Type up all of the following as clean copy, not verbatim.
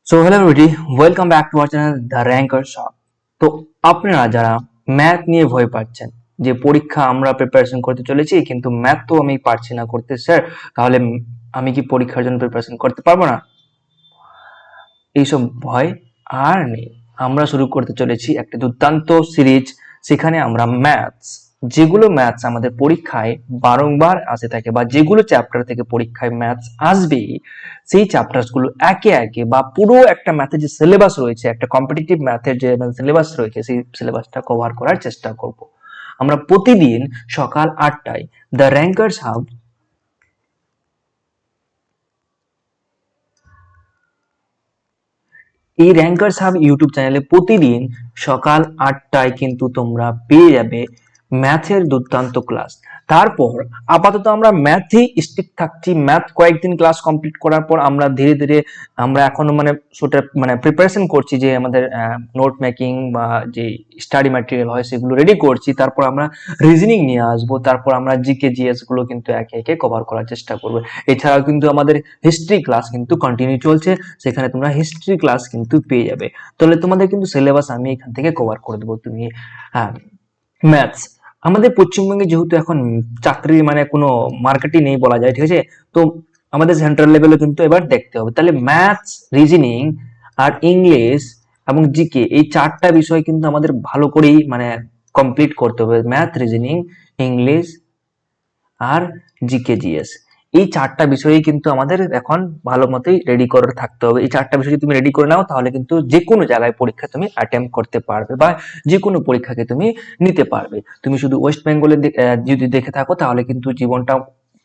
So hello everybody, welcome back to our channel the ranker shop. তো আপনারা যারা math নিয়ে ভয় পাচ্ছেন যে পরীক্ষা আমরা প্রিপারেশন করতে চলেছি কিন্তু ম্যাথ তো আমি পারছি না করতে স্যার, তাহলে আমি কি পরীক্ষার জন্য প্রিপারেশন করতে পারবো না? এইসব ভয় আর নেই। আমরা শুরু করতে চলেছি একটা দুর্দান্ত সিরিজ, সেখানে আমরা যেগুলো ম্যাথস আমাদের পরীক্ষায় বারংবার আসে থাকে বা যেগুলো চ্যাপ্টার থেকে পরীক্ষায় ম্যাথস আসবে, সেই চ্যাপ্টার্স গুলো একে একে বা পুরো একটা ম্যাথের যে সিলেবাস রয়েছে, একটা কম্পিটিটিভ ম্যাথের যে সিলেবাস রয়েছে, সেই সিলেবাসটা কভার করার চেষ্টা করব। আমরা প্রতিদিন সকাল 8টায় দ্য র্যাঙ্কার্স হাব এই র্যাঙ্কার্স হাব ইউটিউব চ্যানেলে প্রতিদিন সকাল 8টায় কিন্তু তোমরা পেয়ে যাবে ম্যাথের দুর্দান্ত ক্লাস। তারপর আপাতত আমরা ম্যাথই স্টিক থাকছি। ম্যাথ কয়েকদিন ক্লাস কমপ্লিট করার পর আমরা ধীরে ধীরে আমরা এখনো সেটা প্রিপারেশন করছি, যে আমাদের নোট মেকিং বা যে স্টাডি ম্যাটেরিয়াল হয় সেগুলো রেডি করছি। তারপর আমরা রিজনিং নিয়ে আসবো, তারপর আমরা জিকে জিএস গুলো কিন্তু একে একে কভার করার চেষ্টা করবো। এছাড়াও কিন্তু আমাদের হিস্ট্রি ক্লাস কিন্তু কন্টিনিউ চলছে, সেখানে তোমরা হিস্ট্রি ক্লাস কিন্তু পেয়ে যাবে। তাহলে তোমাদের কিন্তু সিলেবাস আমি এখান থেকে কভার করে দেবো। তুমি হ্যাঁ, ম্যাথস আমাদের পশ্চিমবঙ্গে যেহেতু এখন চাকরির কোনো মার্কেটই নেই বলা যায়, ঠিক আছে? তো আমাদের সেন্ট্রাল লেভেলে কিন্তু এবার দেখতে হবে। তাহলে ম্যাথস, রিজনিং আর ইংলিশ এবং জিকে, এই চারটা বিষয় কিন্তু আমাদের ভালো করেই কমপ্লিট করতে হবে। ম্যাথ, রিজনিং, ইংলিশ আর জিকে জিএস, এই চারটা বিষয়ই কিন্তু আমাদের এখন ভালো মতোই রেডি করে থাকতে হবে। এই চারটা বিষয় যদি তুমি রেডি করে নাও, তাহলে কিন্তু যে কোনো জায়গায় পরীক্ষা তুমি অ্যাটেম্প করতে পারবে বা যে কোনো পরীক্ষাকে তুমি নিতে পারবে। তুমি শুধু ওয়েস্ট বেঙ্গলে যদি দেখে থাকো, তাহলে কিন্তু জীবনটা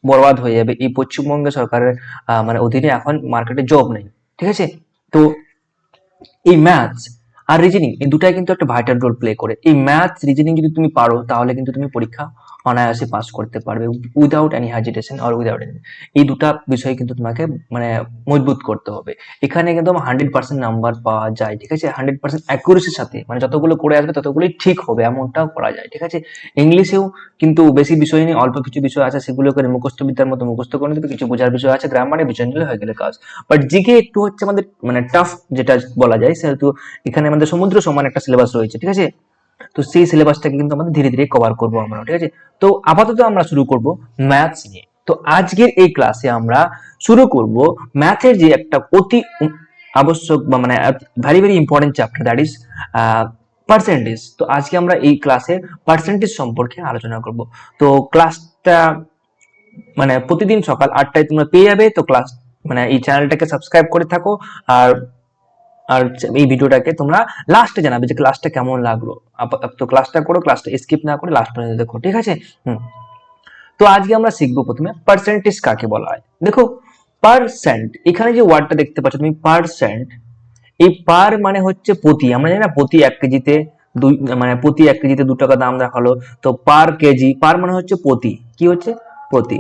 বরবাদ হয়ে যাবে। এই পশ্চিমবঙ্গ সরকারের অধীনে এখন মার্কেটে জব নেই, ঠিক আছে? তো এই ম্যাথস আর রিজনিং, এই দুটাই কিন্তু একটা ভাইটাল রোল প্লে করে। এই ম্যাথস রিজনিং যদি তুমি পারো, তাহলে কিন্তু তুমি পরীক্ষা অনায়াসে পাস করতে পারবে, without any hesitation or without any. এই দুটা বিষয় কিন্তু তোমাকে মজবুত করতে হবে। এখানে কিন্তু 100% নাম্বার পাওয়া যায়, ঠিক আছে? 100% অ্যাকুরেসির সাথে, যতগুলো করে আসবে ততগুলোই ঠিক হবে, এমনটাও করা যায়, ঠিক আছে? ইংলিশেও কিন্তু বেশি বিষয় নেই, অল্প কিছু বিষয় আছে, সেগুলো করে মুখস্থ বিদ্যার মতো মুখস্থ করে নেবে। কিছু বোঝার বিষয় আছে, গ্রামারের বিষয় নিলে হয়ে গেলে কাজ। বাট জিকে একটু হচ্ছে আমাদের টাফ যেটা বলা যায়, সেহেতু এখানে আমাদের সমুদ্র সমান একটা সিলেবাস রয়েছে, ঠিক আছে? তো সেই সিলেবাসটাকে কিন্তু আমাদের ধীরে ধীরে কভার করবো আমরা, ঠিক আছে? তো আপাতত আমরা শুরু করব ম্যাথস নিয়ে। তো আজকের এই ক্লাসে আমরা শুরু করব ম্যাথের যে একটা অতি আবশ্যক বা very very important chapter, that is percentage. তো আজকে আমরা এই ক্লাসে পার্সেন্টেজ সম্পর্কে আলোচনা করব। তো ক্লাসটা প্রতিদিন সকাল 8টায় তোমরা পেয়ে যাবে। তো ক্লাস এই চ্যানেলটাকে সাবস্ক্রাইব করে থাকো। আর আর এই ভিডিওটাকে তোমরা লাস্টে জানাবে যে ক্লাসটা কেমন লাগলো। তো ক্লাসটা করো, ক্লাসটা স্কিপ না করে লাস্ট পর্যন্ত দেখো, ঠিক আছে? তো আজকে আমরা শিখবো প্রথমে পার্সেন্টেজ কাকে বলা হয়। দেখো, পার্সেন্ট, এখানে যে ওয়ার্ডটা দেখতে পাচ্ছ তুমি, পার্সেন্ট, এই পার হচ্ছে প্রতি। আমরা জানি না প্রতি 1 কেজিতে দুই, প্রতি 1 কেজিতে 2 টাকা দাম দেখালো। তো পার কেজি, পার হচ্ছে প্রতি, কি হচ্ছে? প্রতি।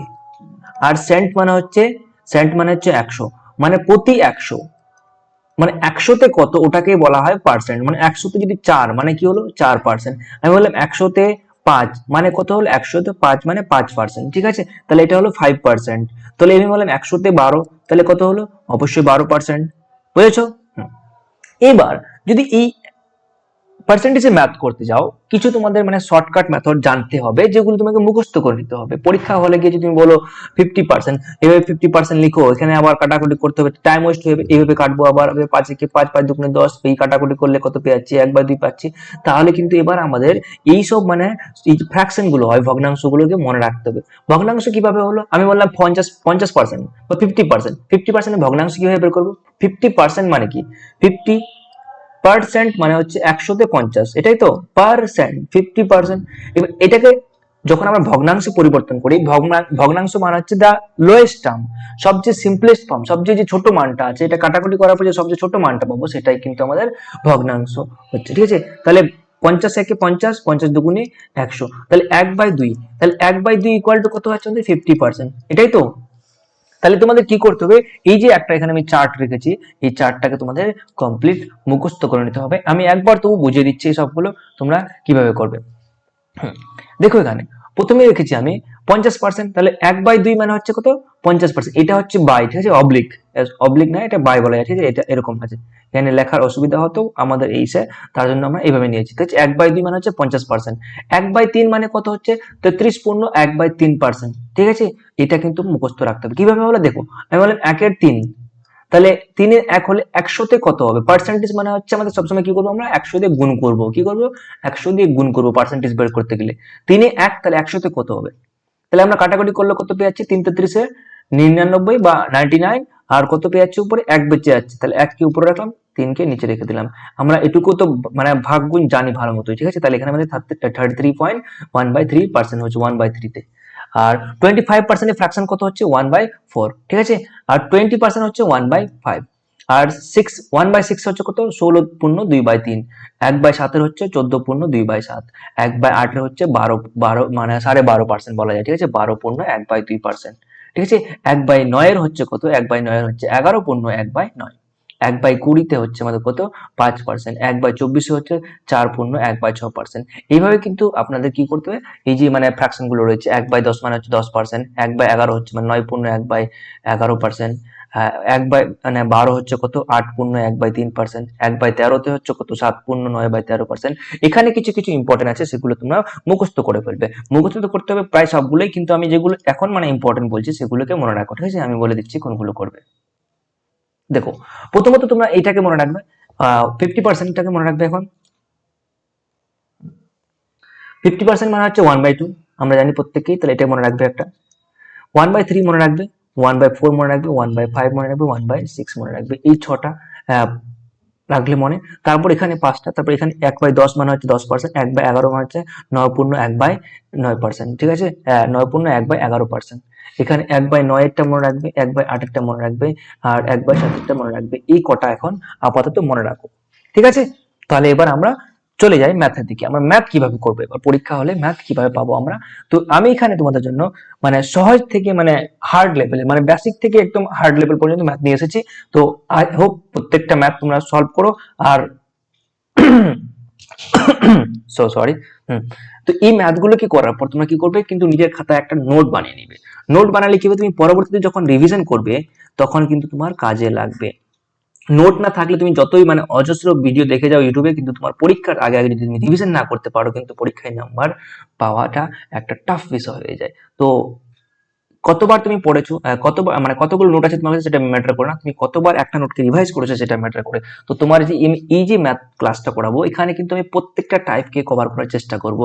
আর সেন্ট মানে হচ্ছে 100, প্রতি 100, 100তে কত, ওটাকে বলা হয় পার্সেন্ট। 100তে যদি 4, কি হলো? 4%। আমি বললাম 100তে 5 কত হলো? 100তে 5 5%, ঠিক আছে? তাহলে এটা হলো 5%। তাহলে আমি বললাম 100তে 12, তাহলে কত হলো? অবশ্যই 12%। বুঝেছো? এবার যদি এই পার্সেন্টেজে ম্যাথ করতে যাও, কিছু তোমাদের শর্টকাট মেথড জানতে হবে, যেগুলো তোমাকে মুখস্থ করে নিতে হবে। পরীক্ষা হলে গিয়ে যদি তুমি বলো 50%, এভাবে 50% লিখো, এখানে আবার কাটাকুটি করতে হবে, টাইম ওয়েস্ট হবে। এইভাবে কাটবো, আবার 5 5 2 10, এই কাটাকুটি করলে কত পেয়েছি? 1/2 পাচ্ছি। তাহলে কিন্তু এবার আমাদের এইসব এই ফ্র্যাকশন গুলো হয়, ভগ্নাংশ গুলোকে মনে রাখতে হবে। ভগ্নাংশ কিভাবে হলো? আমি বললাম 50% বা 50%। 50% ভগ্নাংশ কিভাবে বের করবো? 50% মানে কি? 50% হচ্ছে 100তে 50, এটাই তো পার্সেন্ট, 50%। এবার এটাকে যখন আমরা ভগ্নাংশে পরিবর্তন করি, ভগ্নাংশ হচ্ছে দা লোয়েস্ট টার্ম, সবচেয়ে সিম্পলেস্ট ফর্ম, সবচেয়ে যে ছোট মানটা আছে, এটা কাটাকুটি করার পর যে সবচেয়ে ছোট মানটা পাবো, সেটাই কিন্তু আমাদের ভগ্নাংশ হচ্ছে, ঠিক আছে? তাহলে 50 একে 50, 50 দুগুণে 100, তাহলে 1/2, তাহলে 1/2 ইকুয়াল টু কত হচ্ছে? 50%, এটাই তো। তাহলে তোমাদের কি করতে হবে? এই যে একটা এখানে আমি চার্ট রেখেছি, এই চার্টটাকে তোমাদের কমপ্লিট মুখস্থ করে নিতে হবে। আমি একবার তবু বুঝিয়ে দিচ্ছি সবগুলো তোমরা কিভাবে করবে। দেখো, এখানে প্রথমে রেখেছি আমি 50%, তাহলে 1/2 মানে হচ্ছে কত 50%, এটা হচ্ছে বাই, ঠিক আছে, অবলিক অবলিক না, এটা বাই বলা যায়, ঠিক আছে, এটা এরকম আছে, এখানে লেখার অসুবিধা হতো আমাদের এই সে, তার জন্য আমরা এইভাবে নিয়েছি, ঠিক আছে। 1/2 মানে হচ্ছে 50%, 1/3 মানে কত হচ্ছে 33 পূর্ণ 1/3%, ঠিক আছে। এটা কিন্তু মুখস্থ রাখতে হবে। কিভাবে হলো দেখো, আমি বললাম 1/3, তাহলে 3 1 হলে 100 তে কত হবে, পার্সেন্টেজ মানে হচ্ছে আমাদের সবসময় কি করবো, আমরা 100 দিয়ে গুণ করবো, কি করবো 100 দিয়ে গুণ করবো পার্সেন্টেজ বের করতে গেলে। 3 1, তাহলে 100 তে কত হবে, তাহলে আমরা কাটাকুটি করলে কত পেয়ে যাচ্ছি, 3 99 বা 99, আর কত পেয়ে যাচ্ছি উপরে 1 বেঁচে যাচ্ছে, তাহলে 1 কে উপরে রাখলাম, 3 কে নিচে রেখে দিলাম। আমরা এটুকু তো মানে ভাগ গুণ জানি ভালো মতোই, ঠিক আছে। তাহলে এখানে আমাদের 33.1/3% হচ্ছে 1/3 তে, আর 25% এর ফ্র্যাকশন কত হচ্ছে 1/4, ঠিক আছে, আর 20% হচ্ছে 1/5, আর 1/6 হচ্ছে কত 16 পূর্ণ 2/3, 1/7 হচ্ছে 14 পূর্ণ 2/7, 1/8 হচ্ছে 12 মানে 12.5% বলা যায়, ঠিক আছে, 12 পূর্ণ 1/2%, ঠিক আছে। 1/9 হচ্ছে কত, 1/9 হচ্ছে 11 পূর্ণ 1/9, 1/20 হচ্ছে আমাদের কত 5%, 1/24 হচ্ছে 4 পূর্ণ 1/6%। এইভাবে কিন্তু আপনাদের কি করতে হবে, এই যে মানে ফ্র্যাকশন গুলো রয়েছে, 1/10 মানে হচ্ছে 10%, 1/11 হচ্ছে মানে 9 পূর্ণ 1/11%, 1/12 হচ্ছে কত 8 পূর্ণ 1/3%, 1/13 হচ্ছে কত 7 পূর্ণ 9/13%। এখানে কিছু কিছু ইম্পর্টেন্ট আছে, সেগুলো তোমরা মুখস্থ করে ফেলবে, মুখস্থ তো করতে হবে প্রায় সবগুলোই, কিন্তু আমি যেগুলো এখন মানে ইম্পর্টেন্ট বলছি সেগুলোকে মনে রাখো, ঠিক আছে। আমি বলে দিচ্ছি কোনগুলো করবে। দেখো, প্রথমত তোমরা এইটাকে মনে রাখবে, 50%টাকে মনে রাখবে। এখন 50% মানে হচ্ছে 1/2, আমরা জানি প্রত্যেকেই, তাহলে এটা মনে রাখবে একটা। 1/3 মনে রাখবে, 1/4 মনে রাখবে, 1/5 মনে রাখবে, 1/6 মনে রাখবে, এই ছটা রাখলে মনে। তারপর এখানে 5টা, তারপর এখানে 1/10 মানে হচ্ছে 10%, 1/11 মানে হচ্ছে 9 পূর্ণ 1/9%, ঠিক আছে, 9 পূর্ণ 1/11%। এখানে 1/9 মনে রাখবে, 1/8 মনে রাখবে, আর 1/7 মনে রাখবে, এই কটা এখন আপাতত মনে রাখো, ঠিক আছে। তাহলে এবার আমরা চলে যাই ম্যাথের দিকে। আমরা ম্যাথ কিভাবে করবো, এবার পরীক্ষা হলে ম্যাথ কিভাবে পাবো আমরা। তো আমি এখানে তোমাদের জন্য মানে সহজ থেকে মানে হার্ড লেভেলে, মানে বেসিক থেকে একদম হার্ড লেভেল পর্যন্ত ম্যাথ নিয়ে এসেছি। তো আই হোপ প্রত্যেকটা ম্যাথ তোমরা সলভ করো। আর সো সরি। তো এই ম্যাথ গুলো কি করার পর তোমরা কি করবে, কিন্তু নিজের খাতায় একটা নোট বানিয়ে নিবে। নোট বানালে কি হবে, তুমি পরবর্তীতে যখন রিভিশন করবে তখন কিন্তু তোমার কাজে লাগবে। নোট না থাকলে তুমি যতই মানে অজস্র ভিডিও দেখে যাও ইউটিউবে, কিন্তু তোমার পরীক্ষার আগে আগে যদি তুমি রিভিশন না করতে পারো, কিন্তু পরীক্ষায় নাম্বার পাওয়াটা একটা টাফ বিষয় হয়ে যায়। তো কতবার তুমি পড়েছো, কতবার মানে কতগুলো নোট আছে তোমার কাছে সেটা ম্যাটার করে না, তুমি কতবার একটা নোটকে রিভাইজ করেছো সেটা ম্যাটার করে। তো তোমার যে এই যে ম্যাথ ক্লাসটা করাবো, এখানে কিন্তু আমি প্রত্যেকটা টাইপকে কভার করার চেষ্টা করব।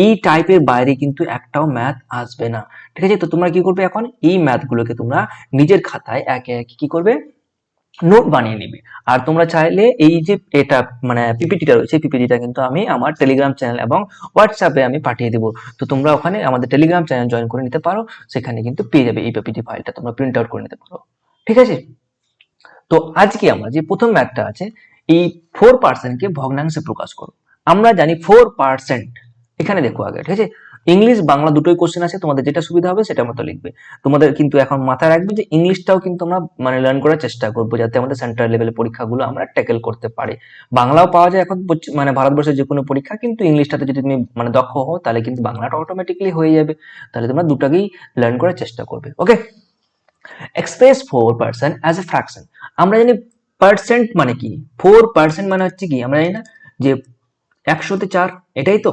এই টাইপের বাইরে কিন্তু একটাও ম্যাথ আসবে না, ঠিক আছে। তো তোমরা কি করবে, এখন এই ম্যাথগুলোকে তোমরা নিজের খাতায় একে একে কি করবে, নোট বানিয়ে নিবে। আর তোমরা চাইলে এই যে এটা মানে পিপিটিটা রয়েছে, পিপিটিটা কিন্তু আমি আমার টেলিগ্রাম চ্যানেল এবং হোয়াটসঅ্যাপে আমি পাঠিয়ে দেবো। তো তোমরা ওখানে আমাদের টেলিগ্রাম চ্যানেল জয়েন করে নিতে পারো, সেখানে কিন্তু পেয়ে যাবে এই পিপিটি ফাইলটা, তোমরা প্রিন্ট আউট করে নিতে পারো, ঠিক আছে। তো আজকে আমরা যে প্রথম ম্যাথটা আছে, এই 4% কে ভগ্নাংশে প্রকাশ করো। আমরা জানি 4%, এখানে দেখো আগে, ঠিক আছে, ইংলিশ বাংলা দুটোই কোশ্চেন আছে, তোমাদের যেটা সুবিধা হবে সেটা মতো লিখবে। তোমাদের কিন্তু এখন মাথায় রাখবে যে ইংলিশটাও কিন্তু আমরা মানে লার্ন করার চেষ্টা করবো, যাতে আমাদের সেন্ট্রাল লেভেলের পরীক্ষাগুলো আমরা ট্যাকেল করতে পারি। বাংলাও পাওয়া যায় এখন মানে ভারতবর্ষের যে কোনো পরীক্ষা, কিন্তু ইংলিশটাতে যদি তুমি মানে দক্ষ হও তাহলে কিন্তু বাংলাটা অটোমেটিকলি হয়ে যাবে। তাহলে তোমরা দুটাকেই লার্ন করার চেষ্টা করবে, okay. Express 4% as a fraction. আমরা জানি পার্সেন্ট মানে কি, 4% মানে হচ্ছে কি, আমরা জানি না যে 100-তে 4, এটাই তো,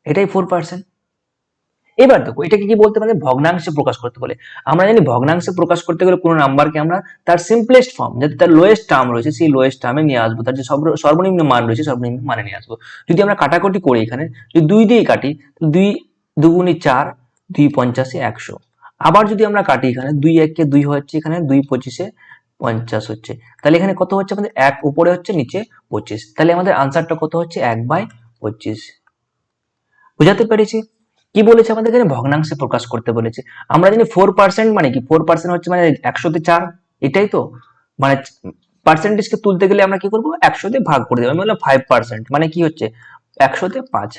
এটাই 4%। এবার দেখো এটাকে কি বলতে পারে, ভগ্নাংশে প্রকাশ করতে বলে। আমরা জানি ভগ্নাংশে প্রকাশ করতে গেলে কোনো নাম্বারকে আমরা তার সিম্পলেস্ট ফর্ম, যাতে তার লোয়েস্ট টার্ম রয়েছে সেই লোয়েস্ট টার্মে নিয়ে আসবো, তার যে সর্বনিম্ন মান রয়েছে সর্বনিম্ন মানে নিয়ে আসবো। যদি আমরা কাটাকুটি করি, এখানে যদি 2 দিয়ে কাটি, 2 দুগুণে 4, 2 পঞ্চাশে 100। আবার যদি আমরা কাটি, এখানে 2 1 2 হচ্ছে, এখানে 2 25-এ 50 হচ্ছে। তাহলে এখানে কত হচ্ছে আমাদের, 1 উপরে হচ্ছে নিচে 25, তাহলে আমাদের আনসারটা কত হচ্ছে 1/25। বুঝাতে পেরেছি? কি বলেছে আমাদের, এখানে ভগ্নাংশে প্রকাশ করতে বলেছে। আমরা জানি 4% মানে কি, 4% হচ্ছে মানে 100-তে 4, এটাই তো। মানে পার্সেন্টেজকে তুলতে গেলে আমরা কি করবো, 100-তে ভাগ করে দেবো। আমি বললাম 5% মানে কি হচ্ছে 100-তে 5,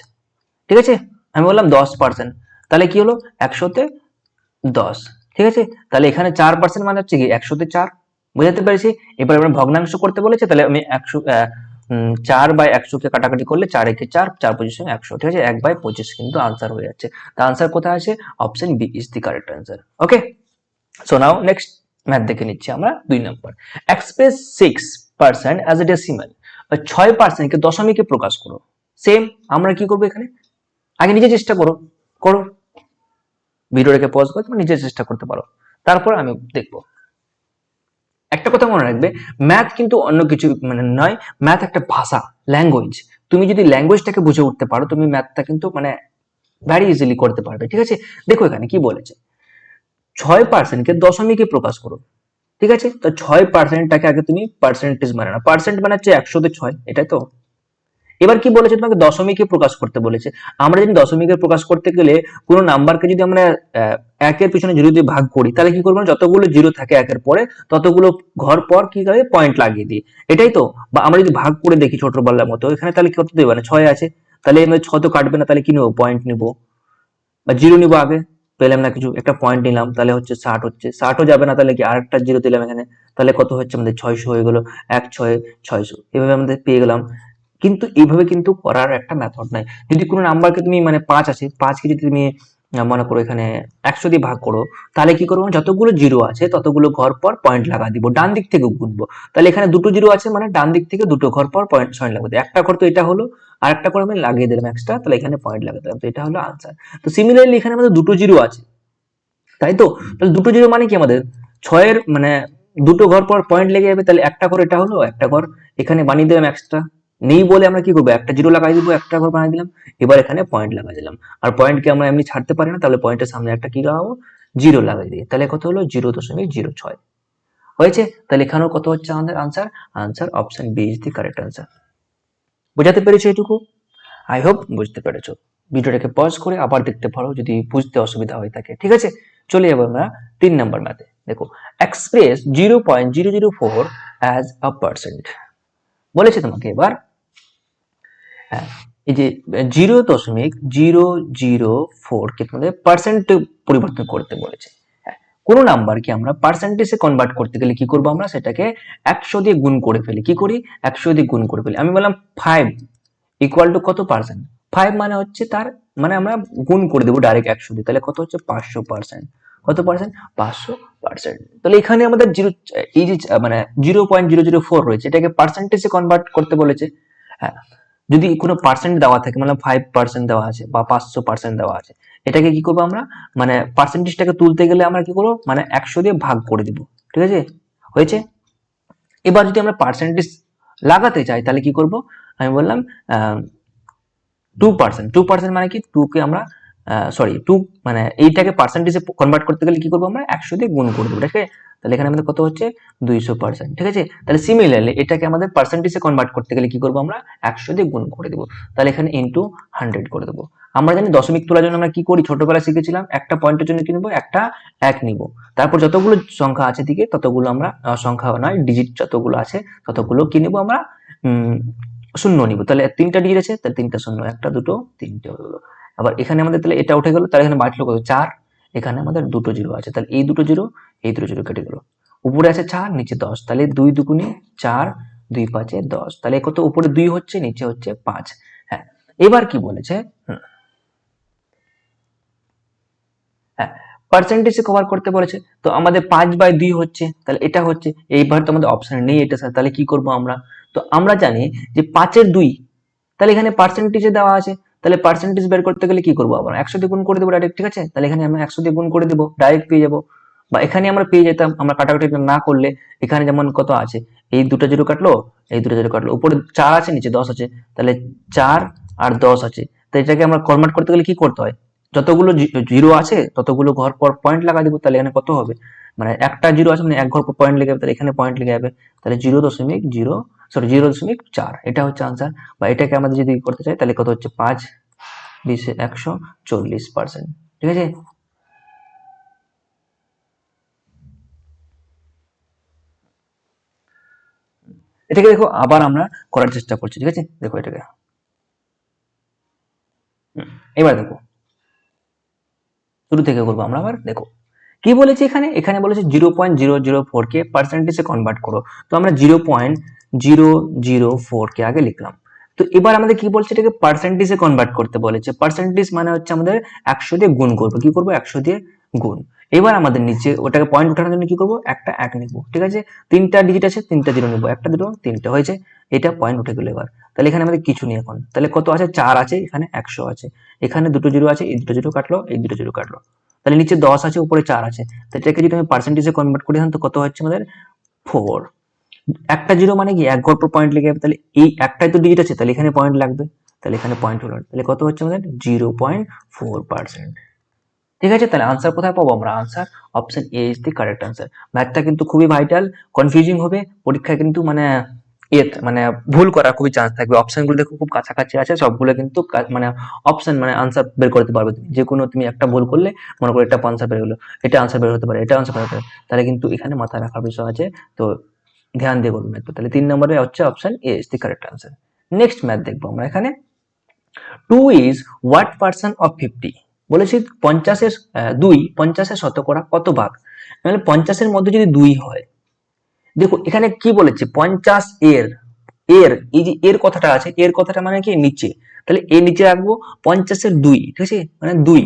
ঠিক আছে। আমি বললাম 10%, তাহলে কি হলো 100-তে 10, ঠিক আছে। তাহলে এখানে 4% মানে হচ্ছে কি 100-তে 4, বুঝাতে পেরেছি। এবার আমরা ভগ্নাংশ করতে বলেছে, তাহলে আমি 4/100 কে কাটাকাটি করলে 4 একে 4, 4 25 100, ঠিক আছে, 1/25 কিন্তু আনসার হয়ে যাচ্ছে। তা আনসার কোথায় আছে? Option B is the correct answer. Okay, so now next math দেখে নিচ্ছি আমরা 2 নম্বর। এক্সপ্রেস 6% অ্যাজ এ ডেসিমাল, 6% কে দশমিকে প্রকাশ করো। সেম আমরা কি করবো এখানে, আগে নিজে চেষ্টা করো, করো ভিডিওটাকে পজ করে তুমি নিজে চেষ্টা করতে পারো, তারপর আমি দেখবো। একটা কথা মনে রাখবে, ম্যাথ কিন্তু অন্য কিছু মানে নয়, ম্যাথ একটা ভাষা, ল্যাঙ্গুয়েজ। তুমি যদি ল্যাঙ্গুয়েজটাকে বুঝে উঠতে পারো, তুমি ম্যাথটা কিন্তু মানে ভ্যারি ইজিলি করতে পারবে, ঠিক আছে। দেখো এখানে কি বলেছে, 6%কে দশমিকে প্রকাশ করো, ঠিক আছে। তো 6%টাকে আগে তুমি পার্সেন্টেজ মানে না, পার্সেন্ট মানে হচ্ছে 100-তে 6, এটাই তো। এবার কি বলেছে, তোমাকে দশমিকে প্রকাশ করতে বলেছে। আমরা যদি দশমিকে প্রকাশ করতে গেলে কোনো নাম্বারকে যদি আমরা একের পিছনে জিরো দিয়ে ভাগ করি, তাহলে কি করবো, যতগুলো জিরো থাকে একের পরে ততগুলো ঘর পর কি করে পয়েন্ট লাগিয়ে দিই, এটাই তো। বা আমরা যদি ভাগ করে দেখি ছোটবেলার মতো, এখানে তাহলে কত দেবে, মানে 6 আছে, তাহলে 6 তো কাটবে না, তাহলে কি নেবো, পয়েন্ট নিবো বা জিরো নিবো। আগে পেলাম না কিছু, একটা পয়েন্ট নিলাম, তাহলে হচ্ছে 60 হচ্ছে, 60ও যাবে না, তাহলে কি আরেকটা জিরো দিলাম এখানে, তাহলে কত হচ্ছে আমাদের 600 হয়ে গেল, 1 6 600, এভাবে আমাদের পেয়ে গেলাম। কিন্তু এইভাবে কিন্তু করার একটা মেথড নাই। যদি কোনো নাম্বারকে তুমি মানে 5 আছে, 5কে যদি তুমি মনে করো এখানে 100 দিয়ে ভাগ করো, তাহলে কি করবো, যতগুলো জিরো আছে ততগুলো ঘর পর পয়েন্ট লাগা দিব, ডান দিক থেকে গুনবো। তাহলে এখানে দুটো জিরো আছে, মানে ডান দিক থেকে দুটো ঘর পর পয়েন্ট সয়েন্ট লাগাবো, একটা ঘর তো এটা হলো, আর একটা করে আমি লাগিয়ে দিলাম এক্সট্রা, তাহলে এখানে পয়েন্ট লাগাতে দিলাম, তো এটা হলো আনসার। তো সিমিলারলি এখানে আমাদের দুটো জিরো আছে, তাই তো। তাহলে দুটো জিরো মানে কি, আমাদের 6-এর মানে দুটো ঘর পর পয়েন্ট লেগে যাবে, তাহলে একটা ঘর এটা হলো, একটা ঘর এখানে বানিয়ে দিলাম এক্সট্রা, নেই বলে আমরা কি করবো, একটা জিরো লাগাই দিব, একটা ঘর বানিয়ে দিলাম, এবার এখানে পয়েন্ট লাগাই দিলাম। আর পয়েন্টকে আমরা এমনি ছাড়তে পারি না, তাহলে পয়েন্টের সামনে একটা কি লাগাবো, জিরো লাগাই দিই, তাহলে কত হলো 0.06 হয়েছে। তাহলে এখানেও কত হচ্ছে আমাদের answer, answer option B is the correct answer. বোঝাতে পেরেছো এটুকু? আই হোপ বুঝতে পেরেছো। ভিডিওটাকে পজ করে আবার দেখতে পারো যদি বুঝতে অসুবিধা হয়ে থাকে, ঠিক আছে। চলে যাবো আমরা 3 নম্বর ম্যাথে। দেখো, এক্সপ্রেস 0.004 অ্যাজ আ পার্সেন্ট বলেছে তোমাকে। এবার হ্যাঁ, এই যে 0.004 কে তোমাদের পার্সেন্ট পরিবর্তন করতে বলেছে। হ্যাঁ, কোনো নাম্বারকে আমরা পার্সেন্টেজে কনভার্ট করতে গেলে কি করবো, আমরা সেটাকে 100 দিয়ে গুণ করে ফেলি। কি করি, 100 দিয়ে গুণ করে ফেলি। আমি বললাম 5 ইকুয়াল টু কত পার্সেন্ট, 5 মানে হচ্ছে তার মানে আমরা গুণ করে দেবো ডাইরেক্ট 100 দিয়ে, তাহলে কত হচ্ছে 500%। কত পার্সেন্ট, 500%। তাহলে এখানে আমাদের জিরো, এই যে মানে 0.004 রয়েছে, এটাকে পার্সেন্টেজে কনভার্ট করতে বলেছে। হ্যাঁ, যদি কোনো পার্সেন্ট দেওয়া থাকে, মানে 5% দেওয়া আছে বা 500% দেওয়া আছে, এটাকে কি করবো আমরা, মানে পার্সেন্টেজটাকে তুলতে গেলে আমরা কি করবো, মানে 100 দিয়ে ভাগ করে দিব, ঠিক আছে, হয়েছে। এবার যদি আমরা পার্সেন্টেজ লাগাতে চাই, তাহলে কি করব, আমি বললাম 2%। মানে কি, টু কে আমরা সরি টু মানে এইটাকে পার্সেন্টেজে কনভার্ট করতে গেলে কি করবো, আমরা 100 দিয়ে গুণ করে দেবো, ঠিক আছে। তাহলে এখানে আমাদের কত হচ্ছে 200%, ঠিক আছে। তাহলে সিমিলারলি এটাকে আমাদের পার্সেন্টেজে কনভার্ট করতে গেলে কি করবো, আমরা 100 দিয়ে গুণ করে দেবো, তাহলে এখানে ইনটু 100 করে দেবো। আমরা জানি দশমিক তোলার জন্য আমরা কি করি, ছোটবেলায় শিখেছিলাম, একটা পয়েন্টের জন্য কি নেবো, একটা এক নিব, তারপর যতগুলো সংখ্যা আছে দিকে ততগুলো আমরা সংখ্যা নয় ডিজিট যতগুলো আছে ততগুলো কি নিব আমরা, শূন্য নিব। তাহলে 3টা ডিজিট আছে, তাহলে 3টা শূন্য, একটা দুটো তিনটে হলো। আবার এখানে আমাদের তাহলে এটা উঠে গেল, তাহলে এখানে বাঁচলো কত, 4। এখানে আমাদের দুটো জিরো আছে, তাহলে এই দুটো জিরো, এই দুটো জিরো কেটে গেল। উপরে আছে 4, নিচে 10, তাহলে 2 দুগুণে 4, 2 5 10, তাহলে কত, উপরে 2 হচ্ছে, নিচে হচ্ছে 5। হ্যাঁ, এবার কি বলেছে, হ্যাঁ, পার্সেন্টেজে কভার করতে বলেছে, তো আমাদের 5/2 হচ্ছে, তাহলে এটা হচ্ছে, এইবার তো আমাদের অপশন নেই এটা স্যার, তাহলে কি করব আমরা, তো আমরা জানি যে 5/2, তাহলে এখানে পার্সেন্টেজে দেওয়া আছে, তাহলে পার্সেন্টেজ বের করতে গেলে কি করবো, আমরা 100 দিয়ে গুণ করে দেবো ডাইরেক্ট, ঠিক আছে। তাহলে এখানে আমরা 100 দিয়ে গুণ করে দেবো, ডাইরেক্ট পেয়ে যাবো। বা এখানে আমরা পেয়ে যেতাম, আমরা কাটাকাটি না করলে, এখানে যেমন কত আছে, এই দুটো জিরো কাটলো, এই দুটো জিরো কাটলো, উপরে 4 আছে, নিচে 10 আছে, তাহলে 4 আর 10 আছে। তো এটাকে আমরা কনভার্ট করতে গেলে কি করতে হয়, যতগুলো জিরো আছে ততগুলো ঘর পর পয়েন্ট লাগা দিব, তাহলে এখানে কত হবে, মানে একটা জিরো আছে মানে এক ঘর পর পয়েন্ট লেগে যাবে, তাহলে এখানে পয়েন্ট লেগে যাবে, তাহলে 0.0 এটা হচ্ছে আনসার। বা এটাকে আমাদের যদি করতে চাই, তাহলে কত হচ্ছে 5 20 100 40%, ঠিক আছে। এটাকে দেখো আবার আমরা করার চেষ্টা করছি, ঠিক আছে, দেখো এটাকে। এবার দেখো, শুরু থেকে করবো আমরা আবার, দেখো কি বলেছে এখানে, এখানে বলেছে 0.004 কে পার্সেন্টেজে কনভার্ট করো। তো আমরা 0.004 কে আগে লিখলাম। তো এবার আমাদের কি বলছে, এটাকে পার্সেন্টেজে কনভার্ট করতে বলেছে। পার্সেন্টেজ মানে হচ্ছে আমাদের 100 দিয়ে গুণ করবো। কি করবো, 100 দিয়ে গুণ। এবার আমাদের নিচে ওটাকে পয়েন্ট উঠানোর জন্য কি করবো, একটা 1 নিব, ঠিক আছে। 3টা ডিজিট আছে, 3টা জিরো নিবো, একটা দুটো 3টা হয়েছে, এটা পয়েন্ট উঠে গেল। এবার তাহলে এখানে আমাদের কিছু নেই এখন। তাহলে কত আছে, 4 আছে, এখানে 100 আছে, এখানে দুটো জিরো আছে, এই দুটো জিরো কাটলো, এই দুটো জিরো কাটলো। তাহলে নিচে 10 আছে, উপরে 4 আছে। তো এটাকে যদি আমি পার্সেন্টেজে কনভার্ট করি তো কত হচ্ছে আমাদের 4। একটা জিরো মানে কি, এক ঘর পর পয়েন্ট লেগে যাবে। তাহলে এই একটাই তো ডিজিট আছে, তাহলে এখানে পয়েন্ট লাগবে। তাহলে এখানে পয়েন্ট হলো, তাহলে কত হচ্ছে আমাদের 0.4%। ঠিক আছে, তাহলে আনসার কোথায় পাবো আমরা, answer option A is the correct answer. ম্যাথটা কিন্তু খুবই ভাইটাল, কনফিউজিং হবে পরীক্ষায় কিন্তু, মানে ভুল করার খুবই চান্স থাকবে। অপশন গুলো দেখো খুব কাছাকাছি আছে, সবগুলো কিন্তু মানে অপশন মানে আনসার বের করতে পারবে তুমি। যে কোনো তুমি একটা ভুল করলে মনে করো এটা আনসার বের হলো, এটা আনসার বের হতে পারে, এটা আনসার বের হতে পারে। তাহলে কিন্তু এখানে মাথায় রাখার বিষয় আছে, তো ধ্যান দিয়ে করবেন একটু। তাহলে 3 নম্বরে হচ্ছে option A is the correct answer. Next math দেখবো আমরা এখানে। 2 is what percent of 50? বলেছি 50-এর 2 50-এর শতকরা কত ভাগ। মানে 50-এর মধ্যে যদি 2 হয়, দেখো এখানে কি বলেছে, 50 এর, এই যে এর কথাটা আছে, এর কথাটা মানে কি নিচে, তাহলে এর নিচে রাখবো 50-এর 2, ঠিক আছে, মানে 2।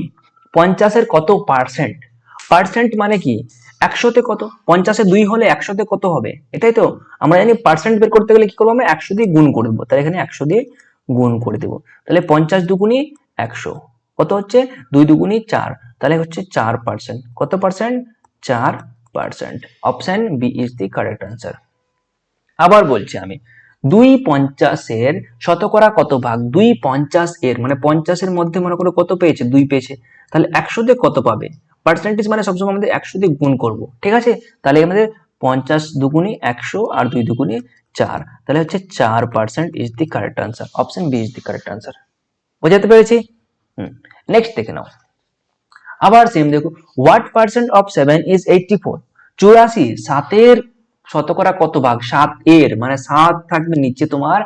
50-এর কত পার্সেন্ট, পার্সেন্ট মানে কি, 100-তে কত, 50-এ 2 হলে 100-তে কত হবে, এটাই তো আমরা জানি। পার্সেন্ট বের করতে গেলে কি করবো, আমরা 100 দিয়ে গুণ করে দেবো। তাহলে এখানে 100 দিয়ে গুণ করে দেবো। তাহলে 50 দুগুণি 100, কত হচ্ছে 2 দুগুণি 4, তাহলে হচ্ছে 4%। কত percent, 4%। Option B is the correct answer. আবার বলছি আমি, 2/50 শতকরা কত ভাগ, 2/50 মানে 50-এর মধ্যে মনে করো কত পেয়েছে, 2 পেয়েছে, তাহলে 100 দিয়ে কত পাবে। পার্সেন্টেজ মানে সবসময় আমাদের 100 দিয়ে গুণ করব, ঠিক আছে। তাহলে আমাদের 50 দুগুণি 100 আর 2 দুগুণি 4, তাহলে হচ্ছে 4% is the correct answer. Option B is the correct answer. বোঝাতে পেরেছি। নেক্সট দেখে নাও, আবার সেম দেখো, হোয়াট পার্সেন্ট অফ 7 ইজ 84? 84 7-এর শতকরা কত ভাগ, 7 এর মানে 7 থাকবে নিচে তোমার,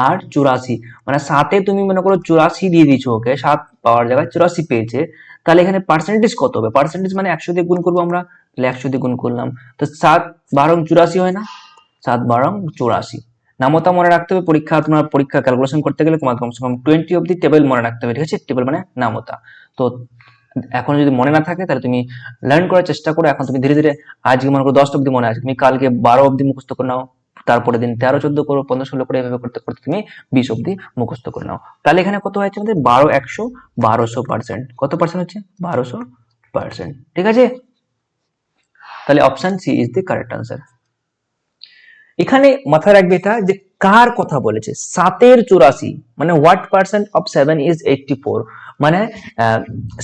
আর 84 মানে 7-এ তুমি মনে করো 84 দিয়ে দিছো, ওকে 7 পাওয়ার জায়গায় 84 পেয়েছে, তাহলে এখানে পার্সেন্টেজ কত হবে, পার্সেন্টেজ মানে 100 দিয়ে গুণ করবো আমরা, তাহলে 100 দিয়ে গুণ করলাম। তো 7 12 84 হয় না, 7 12 84। নামতা মনে রাখতে হবে, তোমার পরীক্ষা ক্যালকুলেশন করতে গেলে তোমার কমসে কম 20 অব্দি টেবিল মনে রাখতে হবে, ঠিক আছে। টেবিল মানে নামতা। তো এখন যদি মনে না থাকে তাহলে তুমি লার্ন করার চেষ্টা করো। এখন তুমি ধীরে ধীরে, আজকে মনে করো 10 অব্দি মনে আছে, তুমি কালকে 12 অব্দি মুখস্থ করে নাও, তারপরে দিন 13 14 করো, 15 16 করে, এভাবে করতে করতে তুমি 20 অব্দি মুখস্থ করে নাও। তাহলে এখানে কত হয়েছে আমাদের 12 100 1200%। কত পার্সেন্ট হচ্ছে, 1200%, ঠিক আছে। তাহলে option C is the correct answer. এখানে মাথায় রাখবে এটা যে কার কথা বলেছে, 7-এর 84 মানে হোয়াট পার্সেন্ট অফ 7 ইজ 84, মানে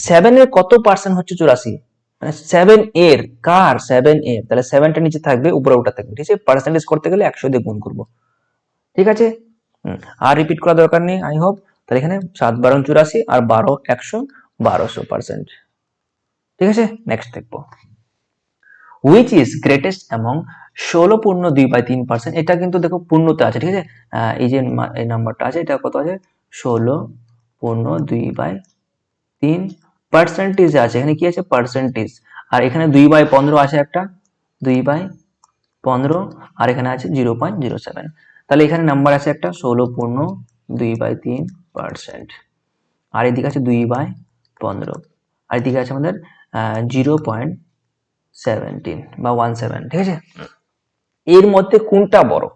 7-এর কত পার্সেন্ট হচ্ছে 84, মানে 7 এর কার, 7 এর, তাহলে 7টা নিচে থাকবে, উপরে ওটা থাকবে, ঠিক আছে। পার্সেন্টেজ করতে গেলে 100 দিয়ে গুণ করব, ঠিক আছে। আর রিপিট করা দরকার নেই আই হোপ। তাহলে এখানে 7 12 84 আর 12 100 1200%, ঠিক আছে। নেক্সট দেখবো, হুইচ ইজ গ্রেটেস্ট অ্যামং 16.2/3%। এটা কিন্তু দেখো পূর্ণতে আছে, ঠিক আছে। এই যে এই নাম্বারটা আছে, এটা কত আছে, 16.2/3 পার্সেন্টেজ আছে, এখানে কি আছে পার্সেন্টেজ। আর এখানে 2/15 আছে একটা, 2/15, আর এখানে আছে 0.07। তাহলে এখানে নাম্বার আছে একটা 16.2/3%, আর এদিকে আছে 2/15, আর এদিকে আছে আমাদের 0.17 বা 17, ঠিক আছে। এর মধ্যে কোনটা বড়,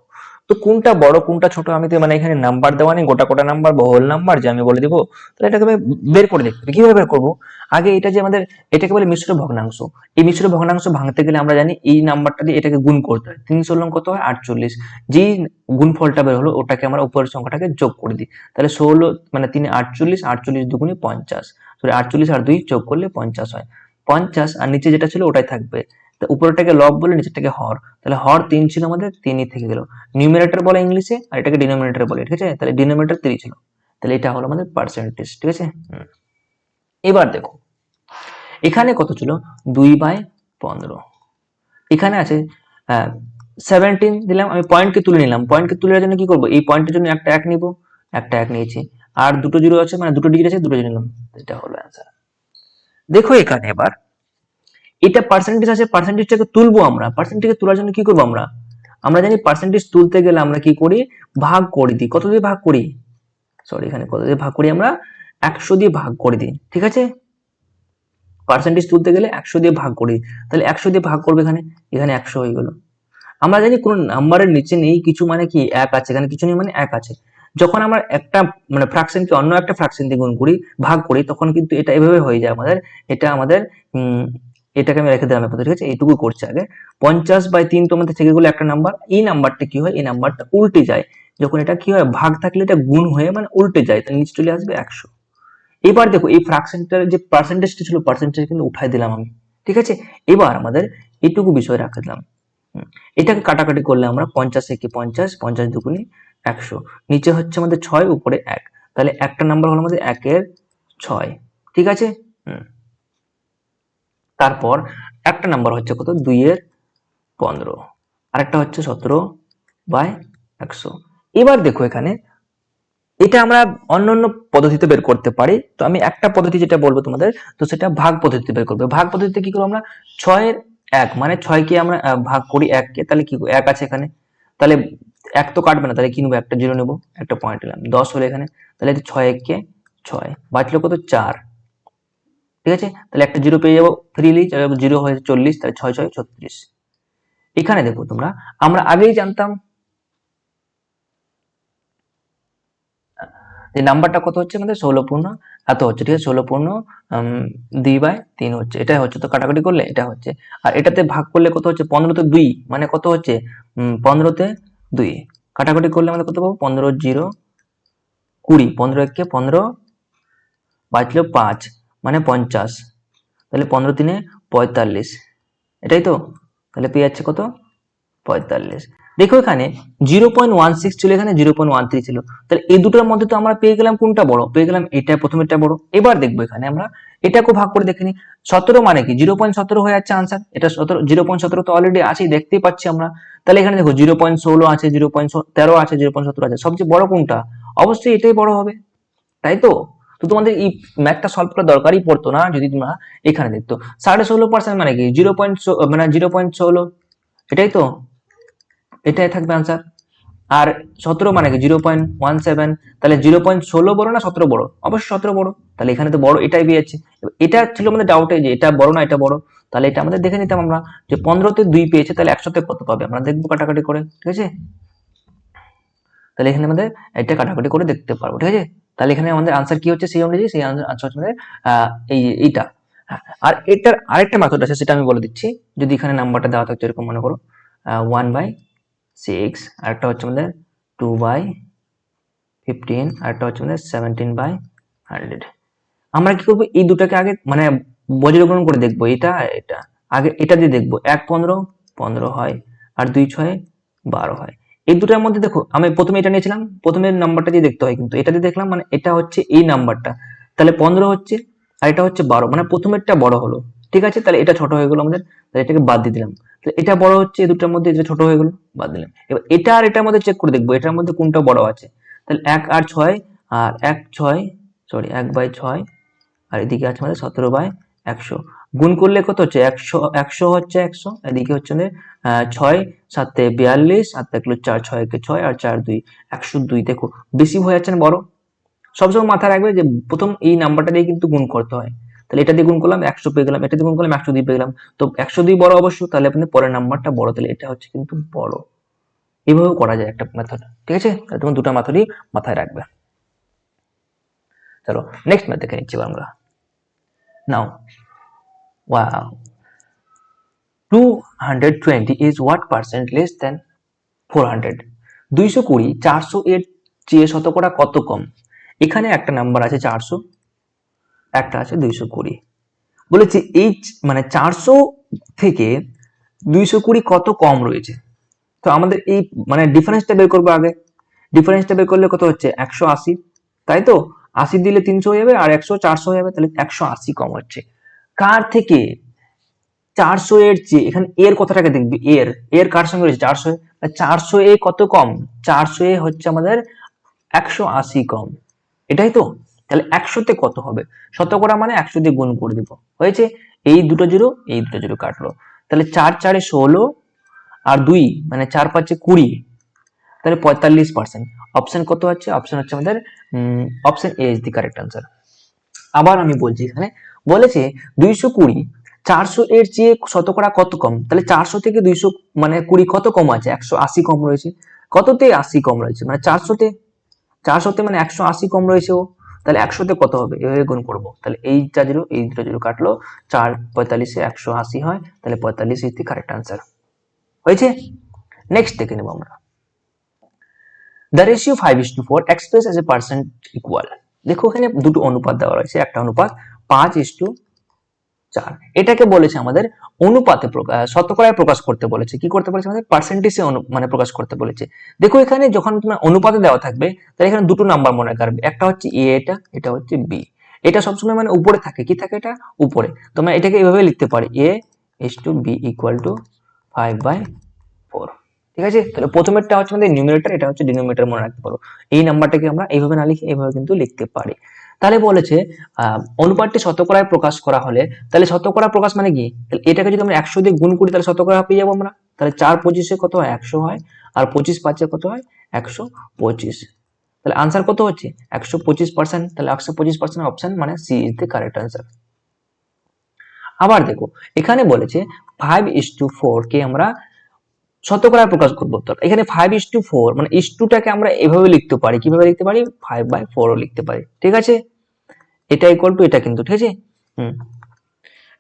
তো কোনটা বড় কোনটা ছোট, আমি তো মানে এখানে নাম্বার দেওয়া নেই, গোটা গোটা নাম্বার বা হোল নাম্বার যে আমি বলে দিব, তাহলে এটাকে আমি বের করে দেখতে হবে। কিভাবে বের করবো, আগে এটা যে আমাদের, এটাকে বলে মিশ্র ভগ্নাংশ। এই মিশ্র ভগ্নাংশ ভাঙতে গেলে আমরা জানি এই নাম্বারটা দিয়ে এটাকে গুণ করতে হয়, 3 16 কত হয় 48, যেই গুণফলটা বের হলো ওটাকে আমরা উপরের সংখ্যাটাকে যোগ করে দিই, তাহলে 16 মানে 3 48, 48 দুগুণে 50, সরি 48 আর 2 যোগ করলে 50 হয়, 50, আর নিচে যেটা ছিল ওটাই থাকবে। তো উপরেরটাকে লব বলে, নিচেরটাকে হর, তাহলে হর 3 ছিল আমাদের, 3ই থেকে গেল। নিউমারেটর বলে ইংলিশে, আর এটাকে ডিনোমিনেটর বলে, ঠিক আছে। তাহলে ডিনোমিনেটর 3 ছিল, তাহলে এটা হলো আমাদের পার্সেন্টেজ, ঠিক আছে। এবার দেখো এখানে কত ছিল, 2/15, এখানে আছে 17 দিলাম, আমি পয়েন্টকে তুলে নিলাম, পয়েন্টকে তুলে নেওয়ার জন্য কি করবো, এই পয়েন্টের জন্য একটা 1 নিব, একটা 1 নিয়েছি, আর দুটো জিরো আছে মানে দুটো ডিজিট আছে, দুটো জিরো নিলাম, এটা হলো অ্যান্সার। দেখো এখানে এবার এটা পার্সেন্টেজ আছে, পার্সেন্টেজটাকে তুলবো আমরা। পার্সেন্টেজকে তোলার জন্য কি করবো আমরা? আমরা জানি পার্সেন্টেজ তুলতে গেলে আমরা কি করি? ভাগ করে দিই। কত দিয়ে ভাগ করি? সরি, এখানে কত দিয়ে ভাগ করি? আমরা 100 দিয়ে ভাগ করে দিই। ঠিক আছে, পার্সেন্টেজ তুলতে গেলে 100 দিয়ে ভাগ করি। তাহলে 100 দিয়ে ভাগ করবে, এখানে এখানে 100 হয়ে গেল। আমরা জানি কোন নাম্বারের নিচে নেই কিছু মানে কি এক আছে, এখানে কিছু নেই মানে এক আছে। যখন আমরা একটা মানে ফ্র্যাকশনকে অন্য একটা ফ্র্যাকশন দিয়ে গুণ করি, ভাগ করি, তখন কিন্তু এটা এভাবে হয়ে যায় আমাদের। এটা আমাদের এটাকে আমি রেখে দিলাম আপাতত, ঠিক আছে, এইটুকু করছে আগে। 50/3 তোমাদের থেকে গেলে একটা নাম্বার, এই নাম্বারটা কি হয়? এই নাম্বারটা উল্টে যায়। যখন এটা কি হয়, ভাগ থাকলে এটা গুণ হয়ে মানে উল্টে যায়, তাহলে নিচে চলে আসবে 100। এবার দেখো এই ফ্র্যাকশনটার যে পার্সেন্টেজটা ছিল, পার্সেন্টেজ কিন্তু উঠাই দিলাম আমি। ঠিক আছে, এবার আমাদের এইটুকু বিষয় রাখা দিলাম। এটাকে কাটাকাটি করলে আমরা 50 একে 50, 50 দুগুণে 100, নিচে হচ্ছে আমাদের 6, উপরে 1, তাহলে একটা নাম্বার হলো আমাদের 1-এর 6। ঠিক আছে, তারপর একটা নাম্বার হচ্ছে কত? 2-এর 15, আরেকটা হচ্ছে 17/100। এবার দেখো এখানে এটা আমরা অন্যান্য পদ্ধতিতে বের করতে পারি। তো আমি একটা পদ্ধতি যেটা বলবো তোমাদের, তো সেটা ভাগ পদ্ধতিতে বের করবে। ভাগ পদ্ধতিতে কি করবো আমরা? 6-এর 1 মানে 6-কে আমরা ভাগ করি 1-কে, তাহলে কি 1 আছে এখানে, তাহলে 1 তো কাটবে না, তাহলে কি নেবো? একটা জিরো নেবো, একটা পয়েন্ট নিলাম। 10 হলো এখানে, তাহলে 6-1-কে 6, বাঁচলো কত? 4। ঠিক আছে, তাহলে একটা জিরো পেয়ে যাবো ফ্রিলি, জিরো হয়ে 40, তাহলে 6-6 36। এখানে দেখো তোমরা, আমরা আগেই জানতাম যে নাম্বারটা কত হচ্ছে আমাদের? 16 পূর্ণ এত হচ্ছে। ঠিক আছে, 16 পূর্ণ 2/3 হচ্ছে, এটাই হচ্ছে। তো কাটাকাটি করলে এটা হচ্ছে, আর এটাতে ভাগ করলে কত হচ্ছে? 15-তে 2 মানে কত হচ্ছে? 15-তে 2 কাটাকাটি করলে আমাদের কত পাবো? 15-0 20, 15-1-কে 15, বাঁচলো 5 মানে 50, তাহলে 15-3 45, এটাই তো। তাহলে পেয়ে যাচ্ছে কত? 45। দেখো এখানে 0.16 ছিল, এখানে 0.13 ছিল, তাহলে এই দুটোর মধ্যে তো আমরা পেয়ে গেলাম কোনটা বড়? পেয়ে গেলাম এটা, প্রথমেরটা বড়। এবার দেখবো এখানে আমরা এটাকে ভাগ করে দেখে নিই। 17 মানে কি? 0.17 হয়ে যাচ্ছে আনসার। এটা 17, 0.17 তো অলরেডি আছেই, দেখতেই পাচ্ছি আমরা। তাহলে এখানে দেখো 0.16 আছে, 0.13 আছে, 0.17 আছে, সবচেয়ে বড় কোনটা? অবশ্যই এটাই বড় হবে, তাই তো। তো তোমাদের এই ম্যাথটা সলভ করার দরকারই পড়তো না যদি তোমরা এখানে দেখতো। 16.5% মানে কি? 0. মানে 0.16, এটাই তো, এটাই থাকবে আনসার। আর 17 মানে কি? 0.17, তাহলে 0.16 বড় না 17 বড়? অবশ্যই 17 বড়, তাহলে এখানে তো বড় এটাই পেয়েছে। এটা ছিল আমাদের ডাউটে যে এটা বড় না এটা বড়, তাহলে এটা আমাদের দেখে নিতাম আমরা যে 15-তে 2 পেয়েছে, তাহলে 100-তে কত পাবে আমরা দেখবো কাটাকাটি করে। ঠিক আছে, তাহলে এখানে আমাদের এটা কাটাকাটি করে দেখতে পারবো। ঠিক আছে, তাহলে এখানে আমাদের আনসার কি হচ্ছে? সেই অনুযায়ী সেই আনসার হচ্ছে আমাদের এইটা। হ্যাঁ, আর এটার আরেকটা মেথড আছে, সেটা আমি বলে দিচ্ছি। যদি এখানে নাম্বারটা দেওয়া থাকছে এরকম, মনে করো 1/6, আরেকটা হচ্ছে আমাদের 2/15, আরেকটা হচ্ছে আমাদের 17/100। আমরা কি করবো? এই দুটাকে আগে মানে বজ্রগ্রহণ করে দেখবো, এটা আর এটা। আগে এটা দিয়ে দেখবো, 1 15 15 হয়, আর 2 6 12 হয়। এই দুটার মধ্যে দেখো আমি প্রথমে এটা নিয়েছিলাম, প্রথমে নাম্বারটা দিয়ে দেখতে হয়, কিন্তু এটা দিয়ে দেখলাম মানে এটা হচ্ছে এই নাম্বারটা, তাহলে 15 হচ্ছে, আর এটা হচ্ছে 12, মানে প্রথমেরটা বড় হলো। ঠিক আছে, তাহলে এটা ছোট হয়ে গেলো আমাদের, তাহলে এটাকে বাদ দিয়ে দিলাম। তাহলে এটা বড় হচ্ছে, এই দুটার মধ্যে এটা ছোট হয়ে গেলো, বাদ দিলাম। এবার এটা আর এটার মধ্যে চেক করে দেখবো এটার মধ্যে কোনটা বড় আছে। তাহলে 1 আর 6, আর 1/6, সরি 1/6, আর এদিকে আছে আমাদের 17/100। গুণ করলে কত হচ্ছে? 100, 100 হচ্ছে 100, এদিকে হচ্ছে আমাদের 6 7 42, 7 1 4, 6 1 6, আর 4 2 102। দেখো বেশি হয়ে যাচ্ছে না বড়? সবসময় মাথায় রাখবে যে প্রথম এই নাম্বারটা দিয়ে কিন্তু গুণ করতে হয়। তাহলে এটা দিয়ে গুণ করলাম 100 পেয়ে গেলাম, এটা দিয়ে গুণ করলাম 102 পেয়ে গেলাম। তো 102 বড় অবশ্য, তাহলে আপনাদের পরের নাম্বারটা বড়, তাহলে এটা হচ্ছে কিন্তু বড়। এইভাবেও করা যায় একটা মেথড। ঠিক আছে, তাহলে তোমার দুটো মেথডই মাথায় রাখবে। চলো নেক্সট ম্যাথ দেখে নিচ্ছি আমরা। নাও, wow, 220 is what percent less than 400? 220 400 এর চেয়ে শতকরা কত কম? এখানে একটা নাম্বার আছে 400, একটা আছে 220। বলেছি এই মানে 400 থেকে 220 কত কম রয়েছে। তো আমাদের এই মানে ডিফারেন্সটা বের করবো আগে। ডিফারেন্সটা বের করলে কত হচ্ছে? 180, তাই তো। 80 দিলে 300 হয়ে যাবে, আর 100 400 হয়ে যাবে, তাহলে 180 কম হচ্ছে। কার থেকে? 400 এর চেয়ে, এখানে এর কথাটাকে দেখবি, এর এর কার সঙ্গে রয়েছে? 400 এ। 400 এ কত কম? 400 এ হচ্ছে আমাদের 180 কম, এটাই তো। তাহলে 100 তে কত হবে? শতকরা মানে 100 দিয়ে গুণ করে দিব, হয়েছে। এই দুটো জিরো এই দুটো জিরো কাটলো, তাহলে 4 4 16 আর 2 মানে 4 5 20, তাহলে 45%। অপশন কত হচ্ছে? অপশন হচ্ছে আমাদের option A is the correct answer. আবার আমি বলছি, এখানে বলেছে 220 400 এর চেয়ে শতকরা কত কম, তাহলে 400 থেকে 200 মানে 20 কত কম আছে? 180 কম রয়েছে। কততে? 80 কম রয়েছে, মানে 400তে মানে 180 কম রয়েছে ও, তাহলে 100তে কত হবে? এভাবে গুণ করবো, তাহলে এইটা জিরো এই দুটো জিরো কাটলো, 4 45 180 হয়, তাহলে 45 ইজ দি কারেক্ট আনসার। হয়েছে? নেক্সট দেখে নেবো আমরা। The ratio 5:4 express as a percent equal. দেখো এখানে দুটো অনুপাত দেওয়া রয়েছে, একটা অনুপাত 5:4, এটাকে বলেছে আমাদের অনুপাতে শতকরায় প্রকাশ করতে বলেছে। কি করতে বলেছে? আমাদের পার্সেন্টেজে মানে প্রকাশ করতে বলেছে। দেখো এখানে যখন তোমার অনুপাতে দেওয়া থাকবে, তাহলে এখানে দুটো নাম্বার মনে রাখবে, একটা হচ্ছে এ, এটা হচ্ছে বি। এটা সবসময় মানে উপরে থাকে, কি থাকে? এটা উপরে। তোমরা এটাকে এভাবে লিখতে পারি, a:b ইকুয়াল টু 5/4। ঠিক আছে, তাহলে প্রথমেরটা হচ্ছে আমাদের নিউমারেটর, এটা হচ্ছে ডিনোমিনেটর, মনে রাখতে পারো। এই নাম্বারটাকে আমরা এইভাবে না লিখে এইভাবে কিন্তু লিখতে পারি। তাহলে বলেছে অনুপাতটি শতকরায় প্রকাশ করা হলে, তাহলে শতকরা প্রকাশ মানে কি? তাহলে এটাকে যদি আমরা 100 দিয়ে গুণ করি, তাহলে শতকরা পেয়ে যাবো আমরা। তাহলে 4 25 কত হয়? 100 হয়, আর 25 5 কত হয়? 125। তাহলে আনসার কত হচ্ছে? 125%। তাহলে 125% অপশন মানে C is the correct answer. আবার দেখো এখানে বলেছে 5:4 কে আমরা শতকরায় প্রকাশ করবো। তো এখানে 5:4 মানে ইস্টুটাকে আমরা এভাবে লিখতে পারি, কিভাবে লিখতে পারি? 5/4 ও লিখতে পারি। ঠিক আছে, এটা ইকুয়াল টু এটা কিন্তু, ঠিক আছে।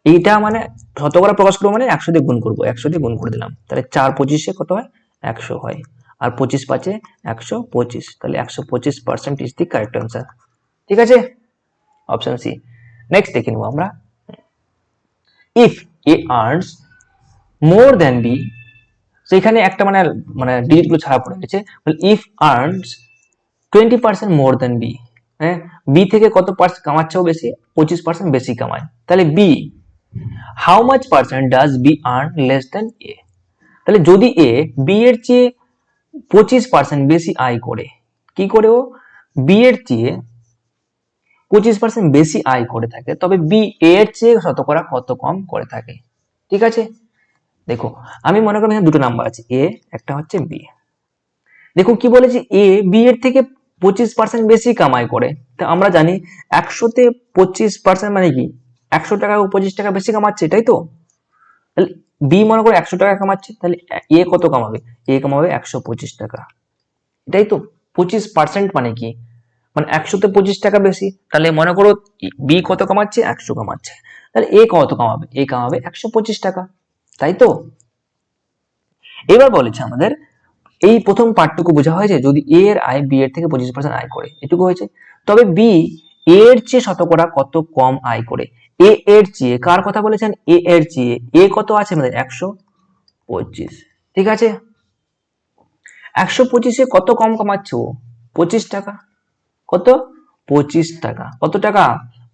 এইটা মানে শতকরা প্রকাশ করবো মানে 100 দিয়ে গুণ করবো, 100 দিয়ে গুণ করে দিলাম, তাহলে 4 25 কত হয়? 100 হয়, আর 25 5 125, তাহলে 125% ইজ দি কারেক্ট আনসার। ঠিক আছে, অপশন সি। নেক্সট দেখে নেবো আমরা। If A earns more than B, সেখানে একটা মানে মানে ডিজিট গুলো ছাড়া পড়ে গেছে। If earns 20% more than B, হ্যাঁ, বি থেকে কত পার্সেন্ট কামাচ্ছে ও বেশি? 25% বেশি কামায়। তাহলে B, how much percent does B earn less than A? তাহলে যদি এ বি এর চেয়ে 25% বেশি আয় করে, কি করে? ও বি এর চেয়ে 25% বেশি আয় করে থাকে, তবে বি এর চেয়ে শতকরা কত কম করে থাকে? ঠিক আছে, দেখো আমি মনে করি এখানে দুটো নাম্বার আছে, এ একটা হচ্ছে বি। দেখো কি বলেছি, এ বি এর থেকে 25% বেশি কামাই করে। তা আমরা জানি 100তে 25% মানে কি? 100 টাকা 25 টাকা বেশি কামাচ্ছে, তাই তো? তাহলে বি মনে করো 100 টাকা কামাচ্ছে, তাহলে এ কত কামাবে? এ কামাবে 125 টাকা, এটাই তো। 25% মানে কি? মানে 100তে 25 টাকা বেশি, তাহলে মনে করো বি কত কামাচ্ছে? 100 কামাচ্ছে, তাহলে এ কত কামাবে? এ কামাবে 125 টাকা, তাই তো? এবার বলেছে আমাদের এই প্রথম পার্টটুকু বোঝা হয়েছে, যদি এ এর আয় বি এর থেকে 25% আয় করে, এটুকু হয়েছে। তবে বি এর চেয়ে শতকরা কত কম আয় করে? এ এর চেয়ে, কার কথা বলেছেন? এ এর চেয়ে। এ কত আছে আমাদের? 125। ঠিক আছে, 125 কত কম কামাচ্ছে ও? 25 টাকা। কত? 25 টাকা। কত টাকা?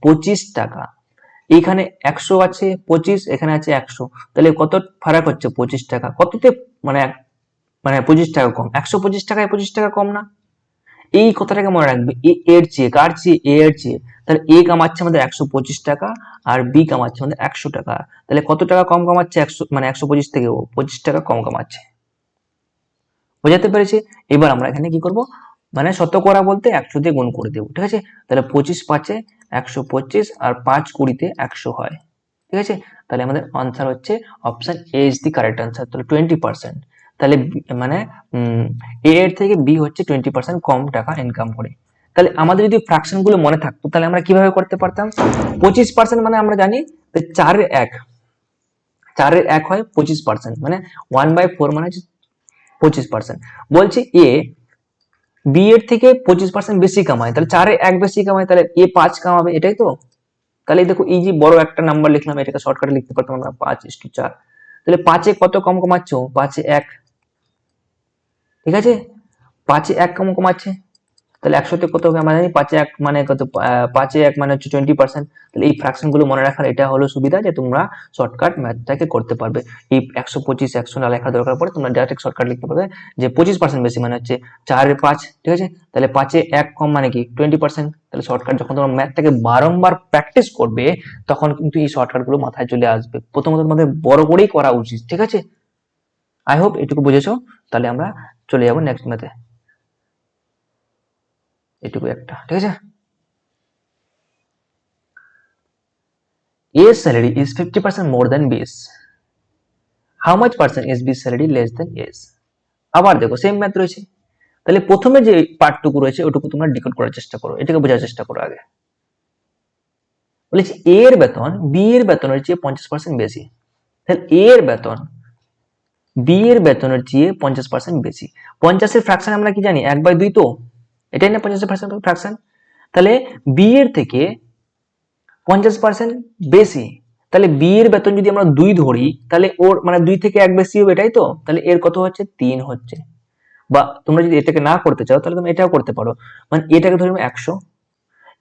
25 টাকা। এইখানে 100 আছে, 25 এখানে আছে 100, তাহলে কত ফারাক হচ্ছে? 25 টাকা। কততে মানে মানে 25 টাকা কম? 125 টাকায় 25 টাকা কম না? এই কথাটাকে মনে রাখবে, এ এর চেয়ে, কার চেয়ে? এ এর চেয়ে। তাহলে এ কামাচ্ছে আমাদের 125 টাকা, আর বি কামাচ্ছে আমাদের 100 টাকা। তাহলে কত টাকা কম কামাচ্ছে? 100 মানে 125 থেকে ও 25 টাকা কম কামাচ্ছে। বোঝাতে পেরেছি? এবার আমরা এখানে কি করব? মানে শতকরা বলতে 100 দিয়ে গুণ করে দেবো। ঠিক আছে, তাহলে 25 5 125, আর 5 20 100 হয়। ঠিক আছে, তাহলে আমাদের আনসার হচ্ছে option A is the correct answer. তাহলে 20%, তাহলে মানে এ এর থেকে বি হচ্ছে 20% কম টাকা ইনকাম করে। তাহলে আমাদের যদি ফ্র্যাকশন গুলো মনে থাকতো, তাহলে আমরা কিভাবে করতে পারতাম? 25% মানে আমরা জানি 4/1, 4/1 হয় 25%, মানে 1/4 মানে 25%। বলছে এ বি এর থেকে 25% বেশি কামায়, তাহলে 4/1 বেশি কামায়, তাহলে এ 5 কামাবে, এটাই তো। তাহলে দেখো এই যে বড় একটা নাম্বার লিখলাম, এটাকে শর্টকাটে লিখতে পারতাম আমরা 5:4। তাহলে 5 কত কম কমাচ্ছ? 5 1। ঠিক আছে, 5 1 কম কমাচ্ছে, তাহলে 100 তে কত হবে আমরা জানি 5 1 মানে কত, 5 1 মানে হচ্ছে 20%। তাহলে এই ফ্র্যাকশন গুলো মনে রাখার এটা হলো সুবিধা যে তোমরা শর্টকাট ম্যাথটাকে করতে পারবে। এই 125 100 না লেখার দরকার পড়ে তোমরা ডাইরেক্ট শর্টকাট লিখতে পারবে যে 25% বেশি মানে হচ্ছে 4 এর 5, ঠিক আছে। তাহলে 5 এ 1 কম মানে কি 20%। তাহলে শর্টকাট যখন তোমরা ম্যাথটাকে বারংবার প্র্যাকটিস করবে তখন কিন্তু এই শর্টকাট গুলো মাথায় চলে আসবে। প্রথমত তোমাদের বড় করেই করা উচিত, ঠিক আছে। আই হোপ এটুকু বুঝেছো। তাহলে আমরা চলে যাবো নেক্সট ম্যাথে। এটুকু একটা, ঠিক আছে। A's salary is 50% more than B's. How much percent is B's salary less than A's? আবার দেখো সেম ম্যাথ রয়েছে। তাহলে প্রথমে যে পার্টটুকু রয়েছে ওটুকু তোমরা ডিকোড করার চেষ্টা করো, এটাকে বোঝার চেষ্টা করো আগে। বলেছি এ এর বেতন বি এর বেতনের চেয়ে 50% বেশি। তাহলে এ এর বেতন বি এর বেতনের চেয়ে 50% বেশি। 50 এর ফ্র্যাকশন আমরা কি জানি 1/2 তো, এটাই না 50% ফ্র্যাকশন। তাহলে বি এর থেকে 50% বেশি। তাহলে বি এর বেতন যদি আমরা 2 ধরি তাহলে ওর মানে 2 থেকে 1 বেশি হবে, এটাই তো। তাহলে এর কত হচ্ছে 3 হচ্ছে। বা তোমরা যদি এটাকে না করতে চাও তাহলে তোমরা এটাও করতে পারো, মানে এটাকে ধরো 100,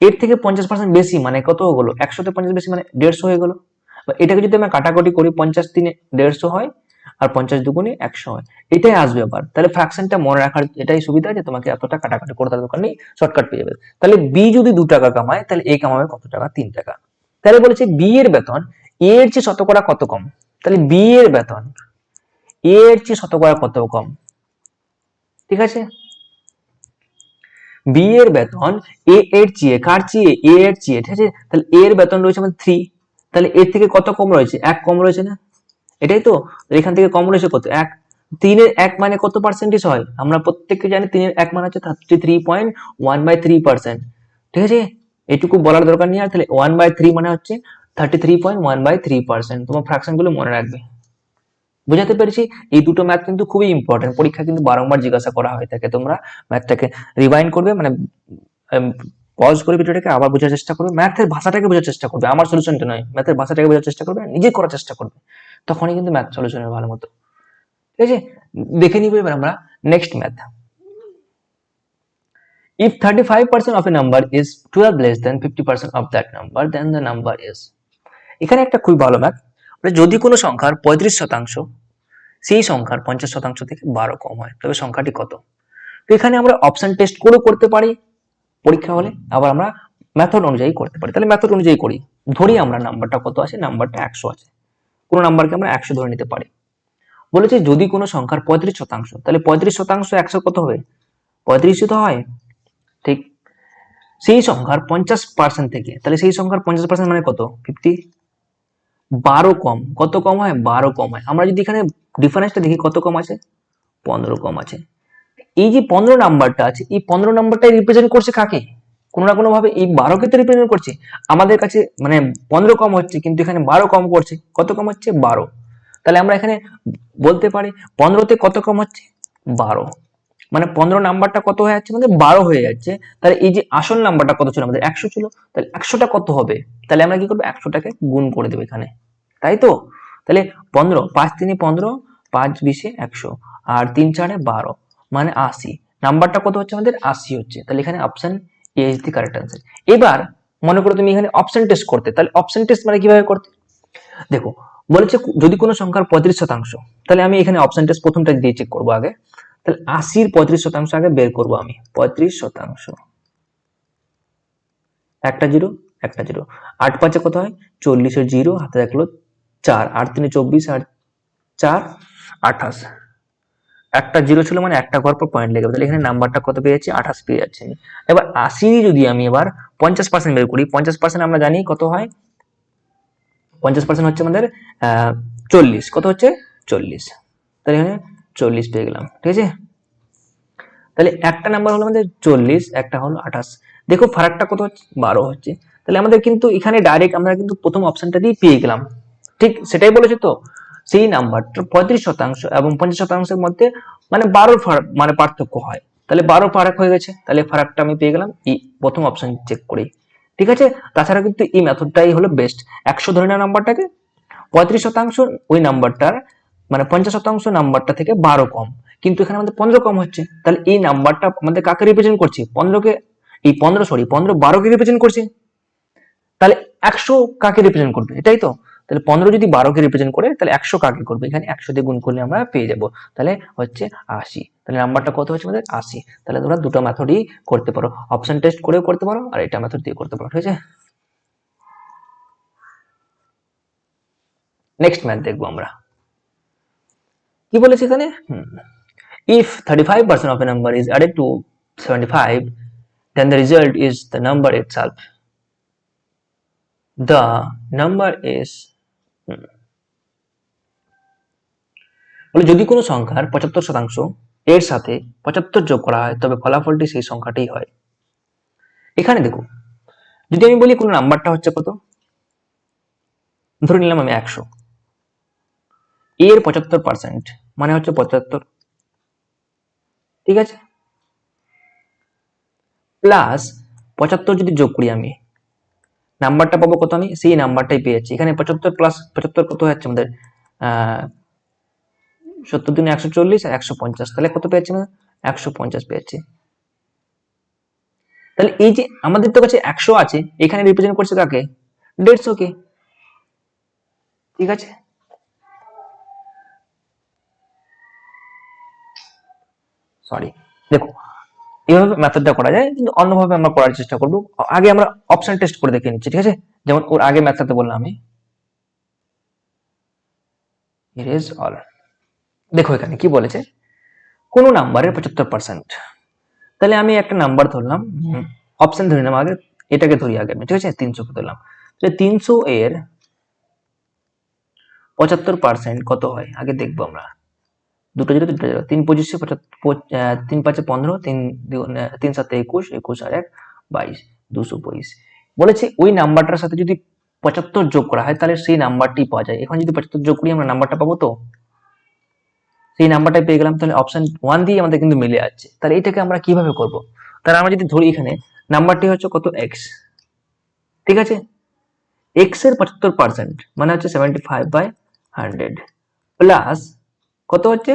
এর থেকে 50% বেশি মানে কত হলো 100 তে 50 বেশি মানে 150 হয়ে গেল। বা এটাকে যদি আমরা কাটাকুটি করি 50 3 150 হয় আর 50 2 100 হয়, এটাই আসবে আবার। তাহলে ফ্র্যাকশনটা মনে রাখার এটাই সুবিধা যে তোমাকে এতটা কাটাকুটি করতে দরকার নেই, শর্টকাট পেয়ে যাবে। তাহলে বি যদি 2 টাকা কামায় তাহলে এ কামাবে কত টাকা, 3 টাকা। তাহলে বলেছে বি এর বেতন এ এর চেয়ে শতকরা কত কম। তাহলে বি এর বেতন এ এর চেয়ে শতকরা কত কম, ঠিক আছে। বি এর বেতন এ এর চেয়ে, কার চেয়ে, এ এর চেয়ে, ঠিক আছে। তাহলে এ এর বেতন রয়েছে আমাদের 3, তাহলে এর থেকে কত কম রয়েছে 1 কম রয়েছে না, এটাই তো। এখান থেকে কম রয়েছে কত 1। 3 এর 1 মানে কত পার্সেন্টেজ হয় আমরা প্রত্যেককে জানি, 3 এর 1 মানে হচ্ছে 33.1/3%, ঠিক আছে। এটুকু বলার দরকার নেই। আর তাহলে 1/3 মানে হচ্ছে 33.1/3%। তোমার ফ্র্যাকশন গুলো মনে রাখবে। বুঝাতে পেরেছি? এই দুটো ম্যাথ কিন্তু খুবই ইম্পর্টেন্ট, পরীক্ষা কিন্তু বারংবার জিজ্ঞাসা করা হয়ে থাকে। তোমরা ম্যাথটাকে রিভাইন্ড করবে, মানে পজ করে ভিডিওটাকে আবার বোঝার চেষ্টা করবে, ম্যাথের ভাষাটাকে বোঝার চেষ্টা করবে, আমার সলিউশনটা নয়, ম্যাথের ভাষাটাকে বোঝার চেষ্টা করবে, নিজে করার চেষ্টা করবে, তখনই কিন্তু ম্যাথ সলিউশন হবে ভালো মতো, ঠিক আছে। দেখে নিব এবার আমরা next math. If 35% of a number is 12 less than 50% of that number, then the number is. এখানে একটা খুবই ভালো ম্যাথ। যদি কোনো সংখ্যার 35% সেই সংখ্যার 50% থেকে 12 কম হয় তবে সংখ্যাটি কত। তো এখানে আমরা অপশন টেস্ট করেও করতে পারি পরীক্ষা হলে, আবার আমরা মেথড অনুযায়ী করতে পারি। তাহলে মেথড অনুযায়ী করি, ধরি আমরা নাম্বারটা কত আছে, নাম্বারটা 100 আছে, কোনো নাম্বারকে আমরা 100 ধরে নিতে পারি। বলেছে যদি কোনো সংখ্যার 35%, তাহলে 35% 100 কত হবে 35 তো হয়, ঠিক। সেই সংখ্যার 50% থেকে, তাহলে সেই সংখ্যার 50% মানে কত 50, 12 কম, কত কম হয় 12 কম হয়। আমরা যদি এখানে ডিফারেন্সটা দেখি কত কম আছে 15 কম আছে। এই যে 15 নাম্বারটা আছে, এই 15 নাম্বারটাই রিপ্রেজেন্ট করছে কাকে, কোনো না কোনো ভাবে এই 12 কে তো রিপ্রেজেন্ট করছে। আমাদের কাছে মানে 15 কম হচ্ছে কিন্তু এখানে 12 কম করছে, কত কম হচ্ছে 12। তাহলে আমরা এখানে বলতে পারি 15 তে কত কম হচ্ছে 12, মানে 15 নাম্বারটা কত হয়ে যাচ্ছে আমাদের 12 হয়ে যাচ্ছে। তাহলে এই যে আসল নাম্বারটা কত ছিল আমাদের 100 ছিল, তাহলে 100টা কত হবে, তাহলে আমরা কি করবো 100টাকে গুণ করে দেবো এখানে, তাই তো। তাহলে 15, 5 3 15, 5 20 100 আর 3 4 12 মানে 80, নাম্বারটা কত হচ্ছে আমাদের 80 হচ্ছে। তাহলে এখানে option A is the correct answer. এবার মনে করো তুমি এখানে অপশন টেস্ট করতে, তাহলে অপশন টেস্ট মানে কিভাবে করতে দেখো। বলেছে যদি কোনো সংখ্যার 35%, তাহলে আমি এখানে অপশন টেস্ট প্রথমটা দিয়ে চেক করবো আগে। তাহলে 80-র 35% আগে বের করবো আমি, 35%, একটা জিরো একটা জিরো, 8 5 কত হয় 40-এর জিরো হাতে রাখলো 4, 8 3 24 আর 4 28, একটা জিরো ছিল মানে একটা ঘর পর পয়েন্ট লেগে যাবে। তাহলে এখানে নাম্বারটা কত পেয়ে যাচ্ছি 28 পেয়ে যাচ্ছি। এবার 80 যদি আমি এবার 50% বের করি, 50% আমরা জানি কত হয়, 50% হচ্ছে আমাদের 40, কত হচ্ছে 40, তাহলে এখানে 40 পেয়ে গেলাম, ঠিক আছে। তাহলে একটা নাম্বার হলো আমাদের 40, একটা হলো 28, দেখো ফারাকটা কত হচ্ছে 12 হচ্ছে। তাহলে আমাদের কিন্তু এখানে ডাইরেক্ট আমরা কিন্তু প্রথম অপশনটা দিয়ে পেয়ে গেলাম, ঠিক সেটাই বলেছে তো। সেই নাম্বারটা 35% এবং 50%-এর মধ্যে মানে 12 মানে পার্থক্য হয়, তাহলে 12 ফারাক হয়ে গেছে। তাহলে ফারাকটা আমি পেয়ে গেলাম এই প্রথম অপশন চেক করি, ঠিক আছে। তাছাড়া কিন্তু এই মেথডটাই হলো বেস্ট। 100 ধরে নেওয়া নাম্বারটাকে, 35% ওই নাম্বারটার মানে 50% নাম্বারটা থেকে 12 কম, কিন্তু এখানে আমাদের 15 কম হচ্ছে, তাহলে এই নাম্বারটা আমাদের কাকে রিপ্রেজেন্ট করছে? 15কে, এই 15 সরি 15 12কে রিপ্রেজেন্ট করছে। তাহলে 100 কাকে রিপ্রেজেন্ট করবে? এটাই তো। তাহলে 15 যদি 12কে রিপ্রেজেন্ট করে তাহলে 100 কাকে করবে? এখানে 100 দিয়ে গুণ করলে আমরা পেয়ে যাব, তাহলে হচ্ছে 80। তাহলে নাম্বারটা কত হচ্ছে আমাদের? 80। তাহলে তোমরা দুটো মেথডই করতে পারো, অপশন টেস্ট করেও করতে পারো আর এটা মেথড দিয়ে করতে পারো, ঠিক আছে। নেক্সট ম্যাথ দেখবো আমরা, কি বলেছে এখানে? If 35% of a number is added to 75, then the result is the number itself. The number is বলে যদি কোনো সংখ্যার 75% এর সাথে 75 যোগ করা হয় তবে ফলাফলটি সেই সংখ্যাটাই হয়। এখানে দেখো, যদি আমি বলি কোনো নাম্বারটা হচ্ছে কত, ধরে নিলাম আমি 100, এর 75% মানে হচ্ছে 75, ঠিক আছে, প্লাস 75 যদি যোগ করি আমি নাম্বারটা পাবো কত? আমি সেই নাম্বারটাই পেয়েছি। এখানে 75 প্লাস 75 কত হচ্ছে আমাদের? 70 দিনে 140 আর 150, তাহলে কত পেয়েছি আমরা? 150 পেয়েছি। তাহলে এই যে আমাদের তো কাছে 100 আছে, এখানে রিপ্রেজেন্ট করছে কাকে? 150 কে, ঠিক আছে। সরি, দেখো এইভাবে মেথডটা করা যায়, কিন্তু অন্যভাবে আমরা করার চেষ্টা করব। আগে আমরা অপশন টেস্ট করে দেখে নিচ্ছি, ঠিক আছে। যেমন ওর আগে মেথডটা বললাম আমি, ইরেজ অল। দেখো এখানে কি বলেছে, কোন নাম্বারের 75%, তাহলে আমি একটা নাম্বার ধরলাম, অপশন ধরে নিলাম আগে, এটাকে ধরি আগে আমি, ঠিক আছে, 300 কে ধরলাম। তাহলে 300 এর 75% কত হয় আগে দেখবো আমরা। দুটো জিরো, দুটো জিরো, 3 25 3 5 15, 3 7 21, 21 আর 1 22, 222 বলেছে। ওই নাম্বারটার সাথে যদি 75 যোগ করা হয় তাহলে সেই নাম্বারটি পাওয়া যায়। এখন যদি 75 যোগ করি আমরা নাম্বারটা পাবো, তো সেই নাম্বারটাই পেয়ে গেলাম। তাহলে অপশন 1 দিয়ে আমাদের কিন্তু মিলে যাচ্ছে। তাহলে এটাকে আমরা কিভাবে করব? তাহলে আমরা যদি ধরি এখানে নাম্বারটি হচ্ছে কত? x, ঠিক আছে। x এর 75% মানে হচ্ছে 75/100 প্লাস কত হচ্ছে?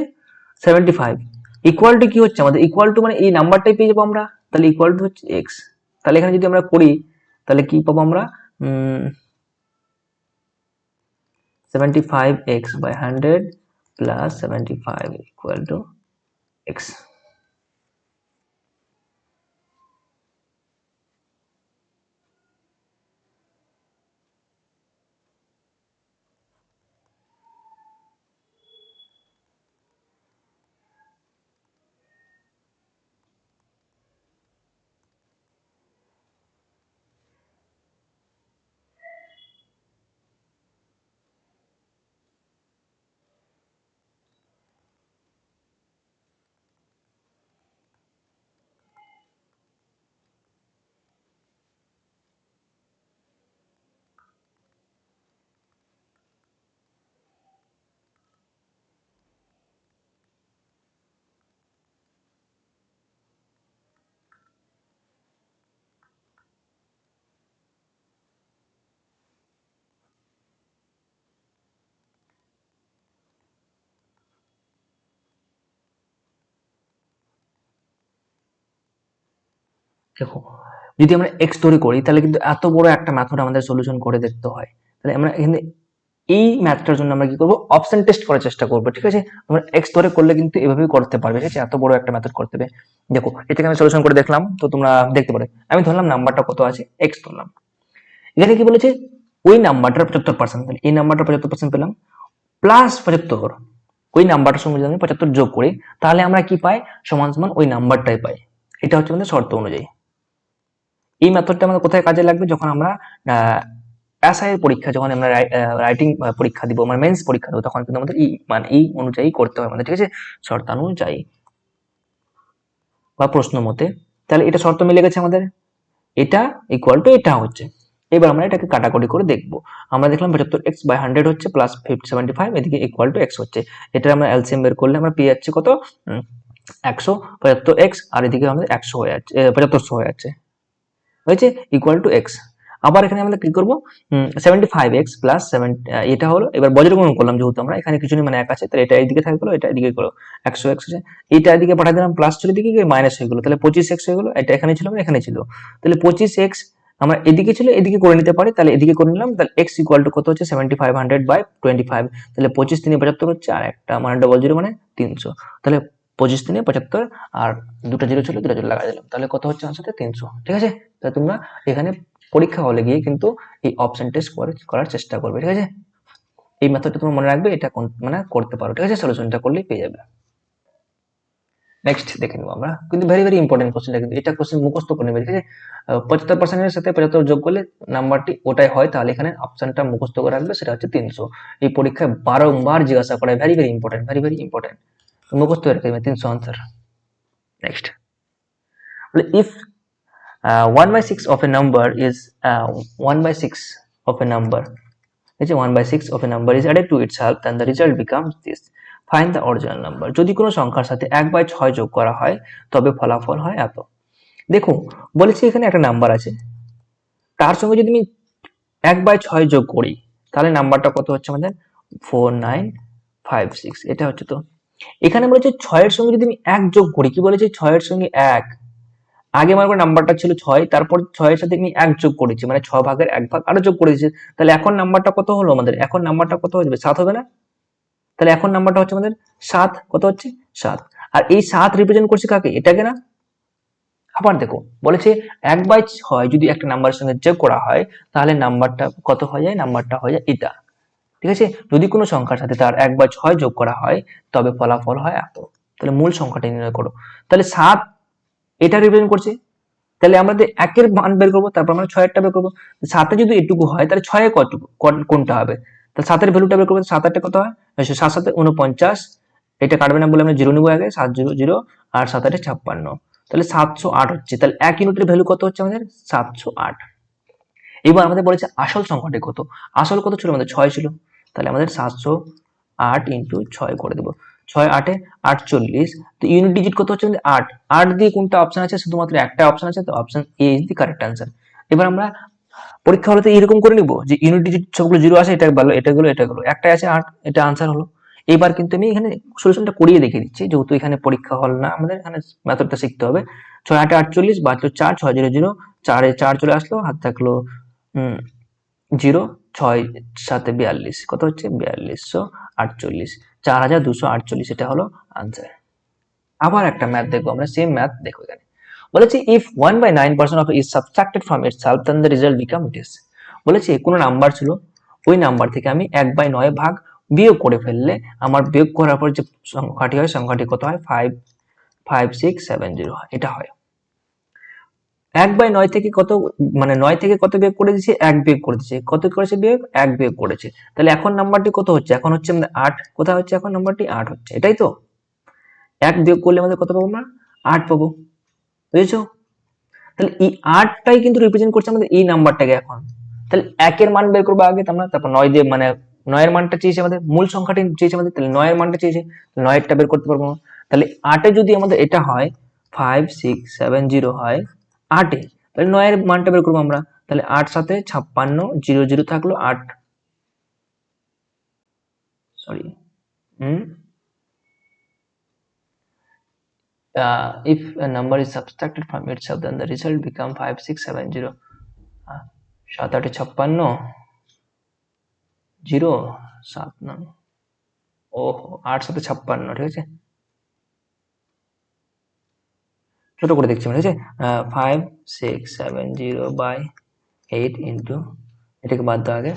75 ইকুয়াল টু কি হচ্ছে আমাদের? ইকুয়াল টু মানে এই নাম্বারটাই পেয়ে যাবো আমরা, তাহলে ইকুয়াল টু হচ্ছে x। তাহলে এখানে যদি আমরা করি তাহলে কি পাবো আমরা? 75x/100 plus 75 equal to x। দেখো যদি আমরা এক্স ধরে করি তাহলে কিন্তু এত বড় একটা মেথড আমাদের সলিউশন করে দেখতে হয়। তাহলে আমরা এখানে এই ম্যাথটার জন্য আমরা কি করব? অপশন টেস্ট করার চেষ্টা করবো, ঠিক আছে। তোমরা এক্স ধরে করলে কিন্তু এভাবেই করতে পারবে, ঠিক আছে। এত বড় একটা মেথড করতে হবে। দেখো এটাকে আমি সলিউশন করে দেখলাম, তো তোমরা দেখতে পারো। আমি ধরলাম নাম্বারটা কত আছে, এক্স ধরলাম। এখানে কি বলেছে? ওই নাম্বারটার 75%, তাহলে এই নাম্বারটা 75% পেলাম, প্লাস 75 ওই নাম্বারটার সঙ্গে যদি আমি 75 যোগ করি তাহলে আমরা কি পাই? সমান সমান ওই নাম্বারটাই পাই। এটা হচ্ছে আমাদের শর্ত অনুযায়ী। এই মেথডটা আমাদের কোথায় কাজে লাগবে? যখন আমরা এসআই এর পরীক্ষা, যখন আমরা রাইটিং পরীক্ষা দিব, মানে মেন্স পরীক্ষা দেবো, তখন কিন্তু আমাদের এই অনুযায়ী করতে হয় আমাদের, ঠিক আছে, শর্তানুযায়ী বা প্রশ্ন মতে। তাহলে এটা শর্ত মিলে গেছে আমাদের, এটা ইকুয়াল টু এটা হচ্ছে। এবার আমরা এটাকে কাটাকুটি করে দেখবো। আমরা দেখলাম 75x/100 হচ্ছে প্লাস 75, এদিকে ইকুয়াল টু x হচ্ছে। এটা আমরা এলসিএম বের করলে আমরা পেয়ে যাচ্ছি কত? 175x, আর এদিকে আমাদের 100 হয়ে যাচ্ছে, 7500 হয়ে যাচ্ছে, হয়েছে ইকুয়াল টু এক্স। আবার এখানে আমরা কি করবো 75x প্লাস 7, এটা হলো এবার বজ্র গুণন করলাম, যেহেতু আমরা এখানে কিছু নেই মানে এক আছে, তাহলে এটা এইদিকে থাকলো, এটা এদিকে গেলো 100x আছে, এটা এদিকে পাঠিয়ে দিলাম, প্লাস চলে দিকে গিয়ে মাইনাস হয়ে গেলো, তাহলে 25x হয়ে গেলো, এটা এখানে ছিল এখানে ছিল, তাহলে 25x আমরা এদিকে ছিল এদিকে করে নিতে পারি, তাহলে এদিকে করে নিলাম, তাহলে x ইকুয়াল টু কত হচ্ছে 7500/25, তাহলে 25 3 75 হচ্ছে, আর একটা মানে ডবল জিরো মানে 300, তাহলে 25 3 75, আর দুটো জিরো ছিল দুটো জিরো লাগাই দিলাম, তাহলে কত হচ্ছে আনসারটা 300। ঠিক আছে, তাহলে তোমরা এখানে পরীক্ষা হলে গিয়ে কিন্তু এই অপশন টেস্ট করার চেষ্টা করবে। ঠিক আছে, এই মেথডটা তোমরা মনে রাখবে, এটা মানে করতে পারো। ঠিক আছে, সলিউশনটা করলেই পেয়ে যাবে। নেক্সট দেখে নেবো আমরা, কিন্তু ভেরি ভেরি ইম্পর্টেন্ট কোশ্চেনটা, কিন্তু এটা কোশ্চেন মুখস্থ করে নেবে। ঠিক আছে, 75% সাথে 75 যোগ করলে নাম্বারটি ওটাই হয়, তাহলে এখানে অপশনটা মুখস্থ করে রাখবে, সেটা হচ্ছে 300। এই পরীক্ষায় বারংবার জিজ্ঞাসা করে, very very important, very very important, মুখস্থ করে রাখবে 300 answer. Next, if 1/6 of a number is 1/6 of a number, 1/6 of a number is added to itself, then the result becomes this. Find the original number. যদি কোনো সংখ্যার সাথে 1/6 যোগ করা হয় তবে ফলাফল হয় এত। দেখো বলেছি এখানে একটা নাম্বার আছে, তার সঙ্গে যদি আমি 1/6 যোগ করি তাহলে নাম্বারটা কত হচ্ছে আমাদের 4956, এটা হচ্ছে। তো এখানে বলেছে 6 এর সঙ্গে যদি আমি 1 যোগ করি, কি বলেছে 6 এর সঙ্গে 1, আগে মনে করো নাম্বারটা ছিল 6, তারপর 6 এর সাথে আমি 1 যোগ করেছি, মানে 6 ভাগের 1 ভাগ আরো যোগ করেছি, তাহলে এখন নাম্বারটা কত হলো আমাদের, এখন নাম্বারটা কত হবে 7 হবে না, তাহলে এখন নাম্বারটা হচ্ছে আমাদের 7, কত হচ্ছে 7, আর এই 7 রিপ্রেজেন্ট করছে কাকে, এটাকে না। আবার দেখো বলেছে 1/6 যদি একটা নাম্বারের সঙ্গে যোগ করা হয় তাহলে নাম্বারটা কত হয়ে যায়, নাম্বারটা হয়ে যায় এটা। ঠিক আছে, যদি কোনো সংখ্যার সাথে তার 1/6 যোগ করা হয় তবে ফলাফল হয় এত। তাহলে মূল সংখ্যাটা নির্ণয় করো, তাহলে 7 এটা রিপ্রেজেন্ট করছে, তাহলে আমাদের একের মান বের করবো, তারপর আমরা 6-এরটা বের করবো। 7 যদি এটুকু হয় তাহলে 6-এ কতটুকু, কোনটা হবে, তাহলে 7-এর ভ্যালুটা বের করবো, 7-8 কত হয়, 7-7 49, এটা কাটবে না বলে আমরা 0 নিবো আগে, 700 আর 7-8 56, তাহলে 708 হচ্ছে, তাহলে 1 ইউনিটের ভ্যালু কত হচ্ছে আমাদের 708। এবার আমাদের বলেছে আসল সংখ্যাটি কত, আসল কত ছিল আমাদের 6 ছিল, তাহলে আমাদের 708 ইন্টু 6 করে দেবো, 6 8 48, তো ইউনিট ডিজিট কত হচ্ছে আমাদের 8, 8 দিয়ে কোনটা অপশন আছে, শুধুমাত্র একটা অপশন আছে, তো option A is the correct answer. এবার আমরা পরীক্ষা হলে এরকম করে নিব যে ইউনিট ডিজিট সবগুলো জিরো আছে, এটা ভালো, এটা গুলো, একটা আছে 8, এটা আনসার হলো। এবার কিন্তু আমি এখানে সলিউশনটা করিয়ে দেখিয়ে দিচ্ছি, যেহেতু এখানে পরীক্ষা হল না, আমাদের এখানে মেথডটা শিখতে হবে। 6 8 48 বাঁচলো 4, 6 0 0, 4 4 চলে আসলো, হাত থাকলো 0, 6 7 42, কত হচ্ছে 4248, 4248, এটা হলো আনসার। আবার একটা ম্যাথ দেখবো আমরা, সেম ম্যাথ দেখো এখানে বলেছে if 1/9% of is subtracted from itself then the result become this। বলেছে কোনো নাম্বার ছিল, ওই নাম্বার থেকে আমি 1/9 ভাগ বিয়োগ করে ফেললে আমার বিয়োগ করার পর যে সংখ্যাটি হয়, সংখ্যাটি কত হয় 55670, এটা হয়। 1/9 থেকে কত, মানে 9 থেকে কত বিয়োগ করে দিয়েছে, 1 বিয়োগ করে দিয়েছে, কত করেছে বিয়োগ, 1 বিয়োগ করেছে, তাহলে এখন নাম্বারটি কত হচ্ছে, এখন হচ্ছে আমাদের 8, কোথায় হচ্ছে এখন নাম্বারটি 8 হচ্ছে, এটাই তো। 1 বিয়োগ করলে আমাদের কত পাবো আমরা 8 পাবো, বুঝেছো। তাহলে এই 8টাই কিন্তু রিপ্রেজেন্ট করছে আমাদের এই নাম্বারটাকে। এখন তাহলে 1 এর মান বের করবো আগে আমরা, তারপর 9 দিয়ে, মানে 9 এর মানটা চেয়েছে আমাদের, মূল সংখ্যাটি চেয়েছে আমাদের, তাহলে 9 এর মানটা চেয়েছে, 9 এরটা বের করতে পারবো না। তাহলে 8 এ যদি আমাদের এটা হয় 5670 হয় 8 এ, তাহলে 9 এর মানটা বের করবো আমরা, তাহলে 8 সাথে 56, 0 0 থাকলো 8, sorry if a number is subtracted from itself then the result become 5670, 7 8 56, 0 7 9, ওহো 8 সাথে 56, ঠিক আছে, ছোট করে দেখছি ঠিক আছে, 5670/8 ইন্টু, এটাকে বাদ দাও আগে,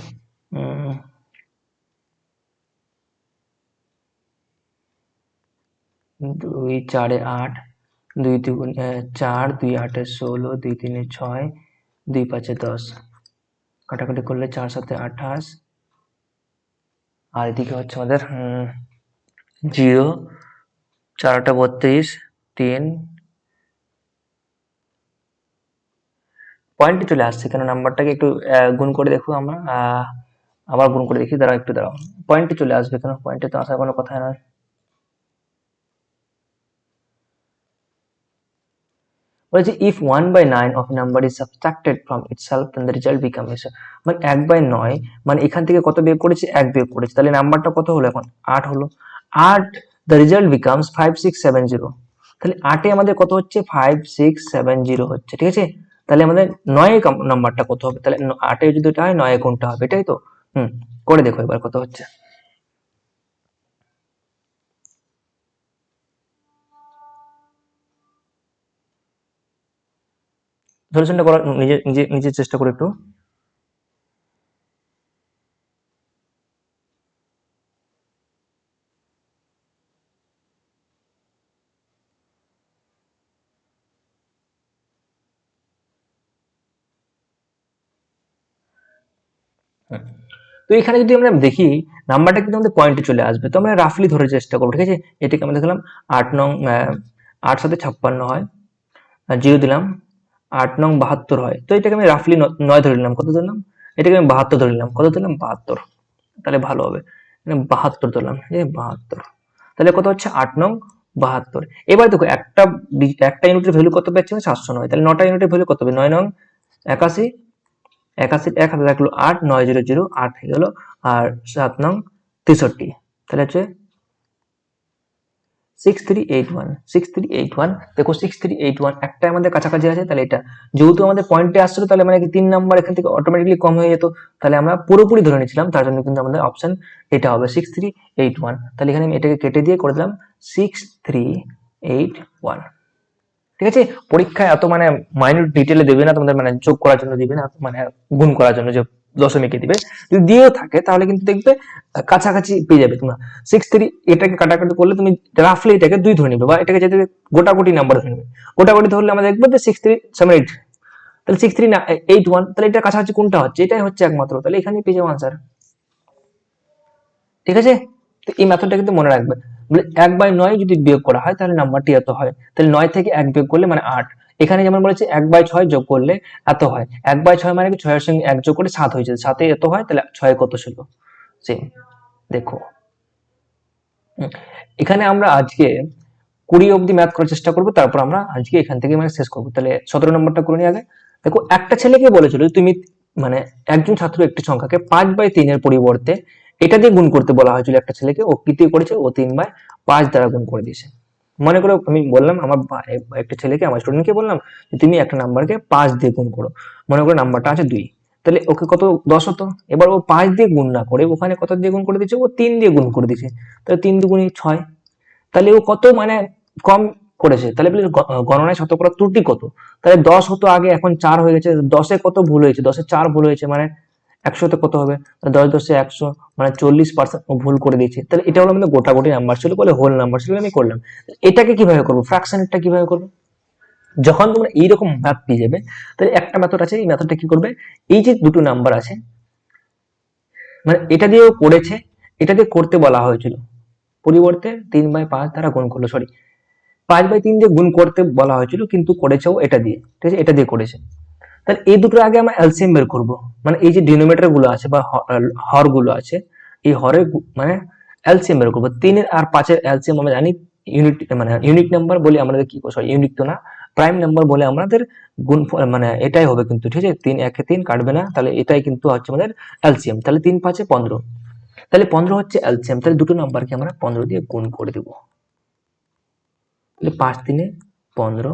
2 4 8, 2 2 4, 2 8 16, 2 3 6, 2 5 10, কাটাকাটি করলে 4 7 28, আর এদিকে হচ্ছে আমাদের 0 4 8 32, 3 পয়েন্টে চলে আসছে, কেন নাম্বারটাকে একটু গুণ করে দেখো আমরা, আবার গুণ করে দেখি, দাঁড়াও একটু দাঁড়াও, পয়েন্টে চলে আসবে, কেন পয়েন্টে তো আসার কোনো কথা নয়। বলেছে if 1/9 of number is subtracted from itself then the result becomes, মানে 1/9 মানে এখান থেকে কত বিয়োগ করেছে, 1 বিয়োগ করেছে, তাহলে নাম্বারটা কত হলো, এখন 8 হলো। 8 দ্য রেজাল্ট বিকামস 5670, তাহলে 8 এ আমাদের কত হচ্ছে, 5670 হচ্ছে, ঠিক আছে। তাহলে আমাদের 9 নাম্বারটা কত হবে, তাহলে 8 এ যদি এটা হয় 9 কোনটা হবে, এটাই তো। করে দেখো এবার কত হচ্ছে। সলিউশনটা করার নিজে নিজে নিজে চেষ্টা করে একটু। তো এখানে যদি আমরা দেখি নাম্বারটা কিন্তু আমাদের পয়েন্টে চলে আসবে, তো আমরা রাফলি ধরে চেষ্টা করবো, ঠিক আছে। এটাকে আমরা দেখলাম 8 নং, 8 সাথে 56 হয়, 0 দিলাম, 8 নং 72 হয়, তো এটাকে আমি রাফলি 9 ধরে নিলাম, কত ধরলাম, এটাকে আমি 72 ধরে নিলাম, কত ধরলাম 72, তাহলে ভালো হবে, 72 ধরলাম, এই 72, তাহলে কত হচ্ছে 8 নং 72। এবার দেখো একটা ইউনিটের ভ্যালু কত পাচ্ছি, 709, তাহলে 9টা ইউনিটের ভ্যালু কত হবে, 9 নং 81, 81 এক হাতে থাকলো 8, 900 8 হয়ে গেল, আর 7 নং 63, তাহলে হচ্ছে 6381। দেখো 6381 একটা আমাদের কাছাকাছি আছে, তাহলে এটা যেহেতু আমাদের পয়েন্টে আসছিল, তাহলে মানে কি 3 নাম্বার এখান থেকে অটোমেটিকলি কম হয়ে যেত, তাহলে আমরা পুরোপুরি ধরে নিয়েছিলাম, তার জন্য কিন্তু আমাদের অপশন এটা হবে 6381। তাহলে এখানে আমি এটাকে কেটে দিয়ে করে দিলাম 6381, ঠিক আছে। পরীক্ষায় এত মানে মাইনিউট ডিটেলে দেবে না তোমাদের, মানে যোগ করার জন্য দিবে না, মানে গুণ করার জন্য যে দশমিকে দিবে, যদি দিয়েও থাকে তাহলে কিন্তু দেখবে কাছাকাছি পেয়ে যাবে তোমরা। 63 এটাকে কাটাকাটি করলে তুমি রাফলি এটাকে 2 ধরে নিবে, বা এটাকে যদি গোটাগুটি নাম্বার ধরে নিবে, গোটাগুটি ধরলে আমরা দেখবো যে 6378, তাহলে 6381, তাহলে এটা কাছাকাছি কোনটা হচ্ছে, এটাই হচ্ছে একমাত্র, তাহলে এখানেই পেয়ে যাবো আনসার, ঠিক আছে। তো এই মেথডটা কিন্তু মনে রাখবে, বলে 1/9 যদি বিয়োগ করা হয় তাহলে নাম্বারটি এত হয়, তাহলে 9 থেকে 1 বিয়োগ করলে মানে 8, এখানে যেমন বলেছে 1/6 যোগ করলে এত হয়, 1/6 মানে কি 6 এর সঙ্গে 1 যোগ করে 7 হয়ে যায়, 7 এ এত হয়, তাহলে 6 কত ছিল, সেম। দেখো এখানে আমরা আজকে 20 অব্দি ম্যাথ করার চেষ্টা করবো, তারপর আমরা আজকে এখান থেকে মানে শেষ করবো, তাহলে 17 নম্বরটা করে নিয়ে আগে। দেখো একটা ছেলেকে বলেছিল তুমি মানে একজন ছাত্র একটি সংখ্যাকে 5/3 এর পরিবর্তে এটা দিয়ে গুণ করতে বলা হয়েছিল, একটা ছেলেকে, ও কি দিয়ে করেছে, ও 3/5 দ্বারা গুণ করে দিয়েছে। মনে করো আমি বললাম আমার একটা ছেলেকে, আমার স্টুডেন্টকে বললাম যে তুমি একটা নাম্বারকে 5 দিয়ে গুণ করো, মনে করো নাম্বারটা আছে 2, তাহলে ওকে কত 10 হতো, এবার ও 5 দিয়ে গুণ না করে ওখানে কত দিয়ে গুণ করে দিচ্ছে, ও 3 দিয়ে গুণ করে দিচ্ছে, তাহলে 3 দুগুণে 6, তাহলে ও কত মানে কম করেছে, তাহলে বলি গণনায় শতকরা ত্রুটি কত, তাহলে 10 হতো আগে, এখন 4 হয়ে গেছে, 10-এ কত ভুল হয়েছে, 10-এ 4 ভুল হয়েছে, মানে 100-তে কত হবে, 10 × 10 = 100, মানে 40% ও ভুল করে দিয়েছে, তাহলে এটা হলো আমাদের গোটাগুটি নাম্বার ছিল, বলে হোল নাম্বার ছিল, আমি করলাম। এটাকে কিভাবে করবো, ফ্র্যাকশনটা কিভাবে করবো, যখন তোমরা এইরকম ম্যাথ পেয়ে যাবে, তাহলে একটা মেথড আছে, এই মেথডটা কি করবে, এই যে দুটো নাম্বার আছে, মানে এটা দিয়েও করেছে, এটা দিয়ে করতে বলা হয়েছিল, পরিবর্তে 3/5 দ্বারা গুণ করলো, সরি 5/3 দিয়ে গুণ করতে বলা হয়েছিল, কিন্তু করেছেও এটা দিয়ে, ঠিক আছে, এটা দিয়ে করেছে। তাহলে এই দুটোর আগে আমরা এলসিএম বের করব, মানে এই যে ডিনোমিনেটর গুলো আছে বা হর গুলো আছে, এই হরের মানে এলসিএম বের করবো। 3 আর 5-এর এলসিএম আমরা জানি ইউনিট, মানে ইউনিক নাম্বার বলে আমাদের কি, সরি ইউনিক তো না, প্রাইম নাম্বার বলে আমাদের গুণ, মানে এটাই হবে কিন্তু, ঠিক আছে, 3 1-এ 3 কাটবে না, তাহলে এটাই কিন্তু হচ্ছে আমাদের এলসিএম, তাহলে 3 × 5 = 15, তাহলে 15 হচ্ছে এলসিএম, তাহলে দুটো নাম্বারকে আমরা 15 দিয়ে গুণ করে দেবো, তাহলে 5 × 3 = 15,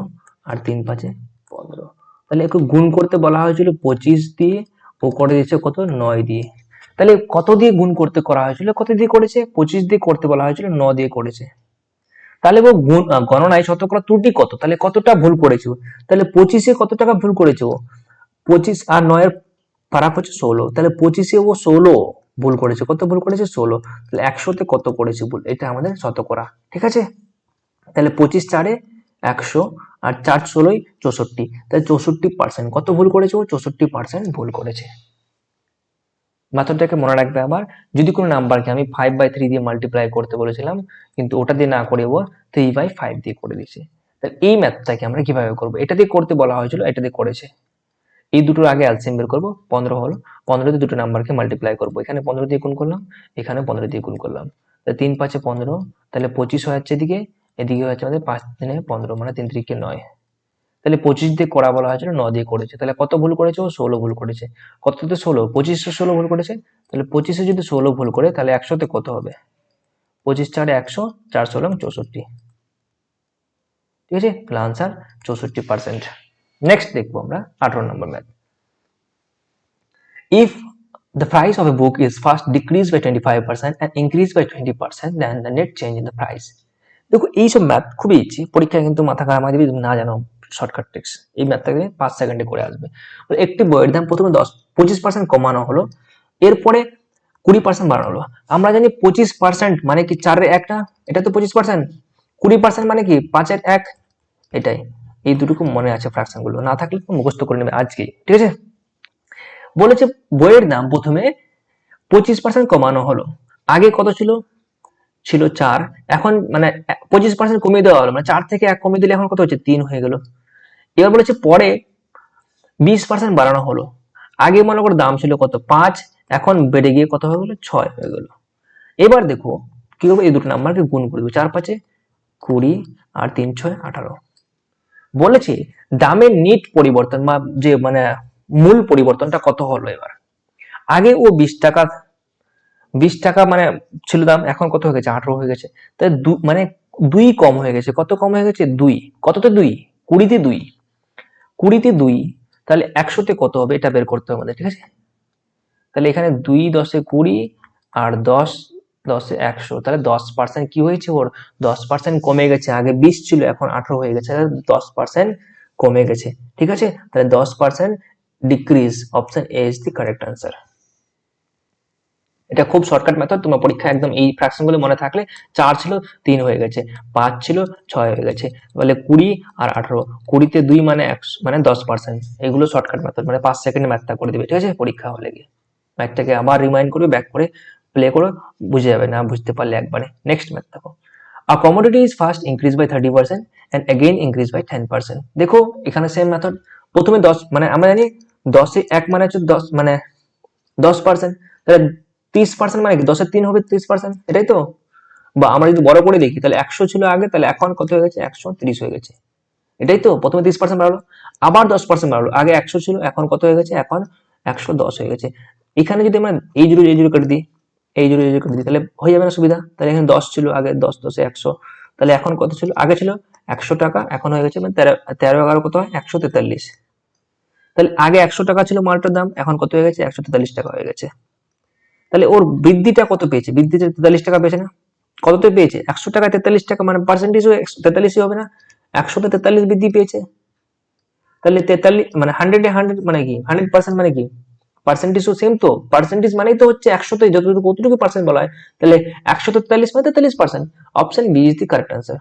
আর 3 × 5 = 15, তাহলে একে গুণ করতে বলা হয়েছিল 25 দিয়ে, ও করে দিয়েছে কত, 9 দিয়ে, তাহলে কত দিয়ে গুণ করতে করা হয়েছিল, কত দিয়ে করেছে, 25 দিয়ে করতে বলা হয়েছিল, 9 দিয়ে করেছে, তাহলে ও গুণ গণনায় শতকরা ত্রুটি কত, তাহলে কতটা ভুল করেছে, তাহলে 25-এ কত টাকা ভুল করেছে ও, 25 আর 9-এর ফারাক হচ্ছে 16, তাহলে 25-এ ও 16 ভুল করেছে, কত ভুল করেছে, 16, তাহলে 100-তে কত করেছে ভুল, এটা আমাদের শতকরা, ঠিক আছে। তাহলে 25 4-এ 100, আর 4 16-ই 64, তাহলে 64% কত ভুল করেছে ও, 64% ভুল করেছে। মেথডটাকে মনে রাখবে আবার, যদি কোনো নাম্বারকে আমি 5/3 দিয়ে মাল্টিপ্লাই করতে বলেছিলাম, কিন্তু ওটা দিয়ে না করে ও 3/5 দিয়ে করে দিয়েছে, তাহলে এই ম্যাথটাকে আমরা কিভাবে করবো, এটা দিয়ে করতে বলা হয়েছিল, এটা দিয়ে করেছে। এই দুটোর আগে এলসিএম বের করবো, 15 হলো, 15 দিয়ে দুটো নাম্বারকে মাল্টিপ্লাই করবো, এখানে 15 দিয়ে গুণ করলাম, এখানে 15 দিয়ে গুণ করলাম, তাহলে 3 5-এ 15, তাহলে 25 হয়ে যাচ্ছে এদিকে, এদিকে হচ্ছে আমাদের 5 3-এ 15, মানে 3 3 9, তাহলে 25 দিয়ে করা বলা হয়েছিল, 9 দিয়ে করেছে, তাহলে কত ভুল করেছে? ও 16 ভুল করেছে। কততে 16? 25 16 ভুল করেছে, তাহলে 25 যদি 16 ভুল করে তাহলে 100 কত হবে? 25 4 100, 4 16 64। ঠিক আছে, তাহলে আনসার 64%। নেক্সট দেখবো আমরা 18 number math. If the price of a book is first decreased by 25% and increased by 20%, then the net change in the price. দেখো এইসব ম্যাথ খুবই ইজি, পরীক্ষায় কিন্তু মাথা খারাপ হয় যদি তুমি না জানো শর্টকাট ট্রিক্স। এই ম্যাথটাকে 5 সেকেন্ডে করে আসবে। একটি বইয়ের দাম প্রথমে 25% কমানো হলো, এরপরে 20% বাড়ানো হলো। আমরা জানি 25% মানে কি 4-এর 1 না, এটা তো 25%। 20% মানে কি 5-এর 1, এটাই। এই দুটুকু মনে আছে ফ্র্যাকশন গুলো, না থাকলে মুখস্থ করে নেবে আজকেই। ঠিক আছে, বলেছে বইয়ের দাম প্রথমে 25% কমানো হলো। আগে কত ছিল? ছিল 4, এখন মানে 25% কমিয়ে দেওয়া হলো, মানে 4 থেকে 1 কমিয়ে দিলে এখন কত হচ্ছে? 3 হয়ে গেল। এবার বলেছে পরে 20% বাড়ানো হলো। আগে মনে করো দাম ছিল কত? 5, এখন বেড়ে গিয়ে কত হয়ে গেল? 6 হয়ে গেল। এবার দেখো কি হবে, এই দুটো নাম্বারকে গুণ করে দেবো, 4 5 20 আর 3 6 18। বলেছে দামের নিট পরিবর্তন বা যে মানে মূল পরিবর্তনটা কত হলো। এবার আগে ও 20 টাকা মানে ছিল দাম, এখন কত হয়ে গেছে? 18 হয়ে গেছে। তাই মানে 2 কম হয়ে গেছে। কত কম হয়ে গেছে? 2। কততে 2? 20-তে 2। 20-তে 2, তাহলে 100-তে কত হবে এটা বের করতে হবে আমাদের। ঠিক আছে, তাহলে এখানে 2 10 20 আর 10 10 100, তাহলে 10% কি হয়েছে? ওর 10% কমে গেছে। আগে 20 ছিল, এখন 18 হয়ে গেছে, 10% কমে গেছে। ঠিক আছে, তাহলে 10% decrease. Option A is the correct answer. এটা খুব শর্টকাট মেথড, তোমার পরীক্ষা একদম এই ফ্র্যাকশন গুলো মনে থাকলে। 4 ছিল 3 হয়ে গেছে, 5 ছিল 6 হয়ে গেছে, বলে 20 আর 18। 20-তে 2 মানে 100 মানে 10%। এগুলো শর্টকাট মেথড, মানে 5 সেকেন্ডে ম্যাথটা করে দিবে। ঠিক আছে, পরীক্ষা হলে গিয়ে ম্যাথটাকে আবার রিমাইন্ড করবে, ব্যাক করে প্লে করো, বুঝে যাবে। না বুঝতে পারলে একবারে। নেক্সট ম্যাথ দেখো। A commodity is first increased by 30% and again increased by 10%. দেখো এখানে সেম মেথড। প্রথমে 10 মানে আমরা জানি 10-এ 1 মানে হচ্ছে 10 মানে 10%, তাহলে 30% মানে কি 10-এর 3 হবে 30%, এটাই তো। বা আমরা যদি বড় করে দেখি তাহলে 100 ছিল আগে, তাহলে এখন কত হয়ে গেছে? 130 হয়ে গেছে, এটাই তো। প্রথমে 30% বাড়লো, আবার 10% বাড়লো। আগে 100 ছিল, এখন কত হয়ে গেছে? এখন 110 হয়ে গেছে। এখানে যদি আমরা এই জিরো কেটে দিই, এই জিরো কেটে দিই, তাহলে হয়ে যাবে না সুবিধা? তাহলে এখানে 10 ছিল আগে, 10 10 100, তাহলে এখন কত ছিল? আগে ছিল 100 টাকা, এখন হয়ে গেছে 13 11 কত হয়? 143। তাহলে আগে 100 টাকা ছিল মালটার দাম, এখন কত হয়ে গেছে? 143 টাকা হয়ে গেছে। তাহলে ওর বৃদ্ধিটা কত পেয়েছে? বৃদ্ধিটা 43 টাকা পেয়েছে না? কততে পেয়েছে? 100 টাকা 43 টাকা, মানে পার্সেন্টেজ 43 হবে না? 100-তে 43 বৃদ্ধি পেয়েছে। তাহলে 43 মানে 100-এ 100 মানে কি? 100% মানে কি? পার্সেন্টেজও সেম তো। পার্সেন্টেজ মানেই তো হচ্ছে 100-তে যতটুকু কতটুকু পার্সেন্ট বলা হয়, তাহলে 100-তে 43 মানে 43%। Option B is the correct answer.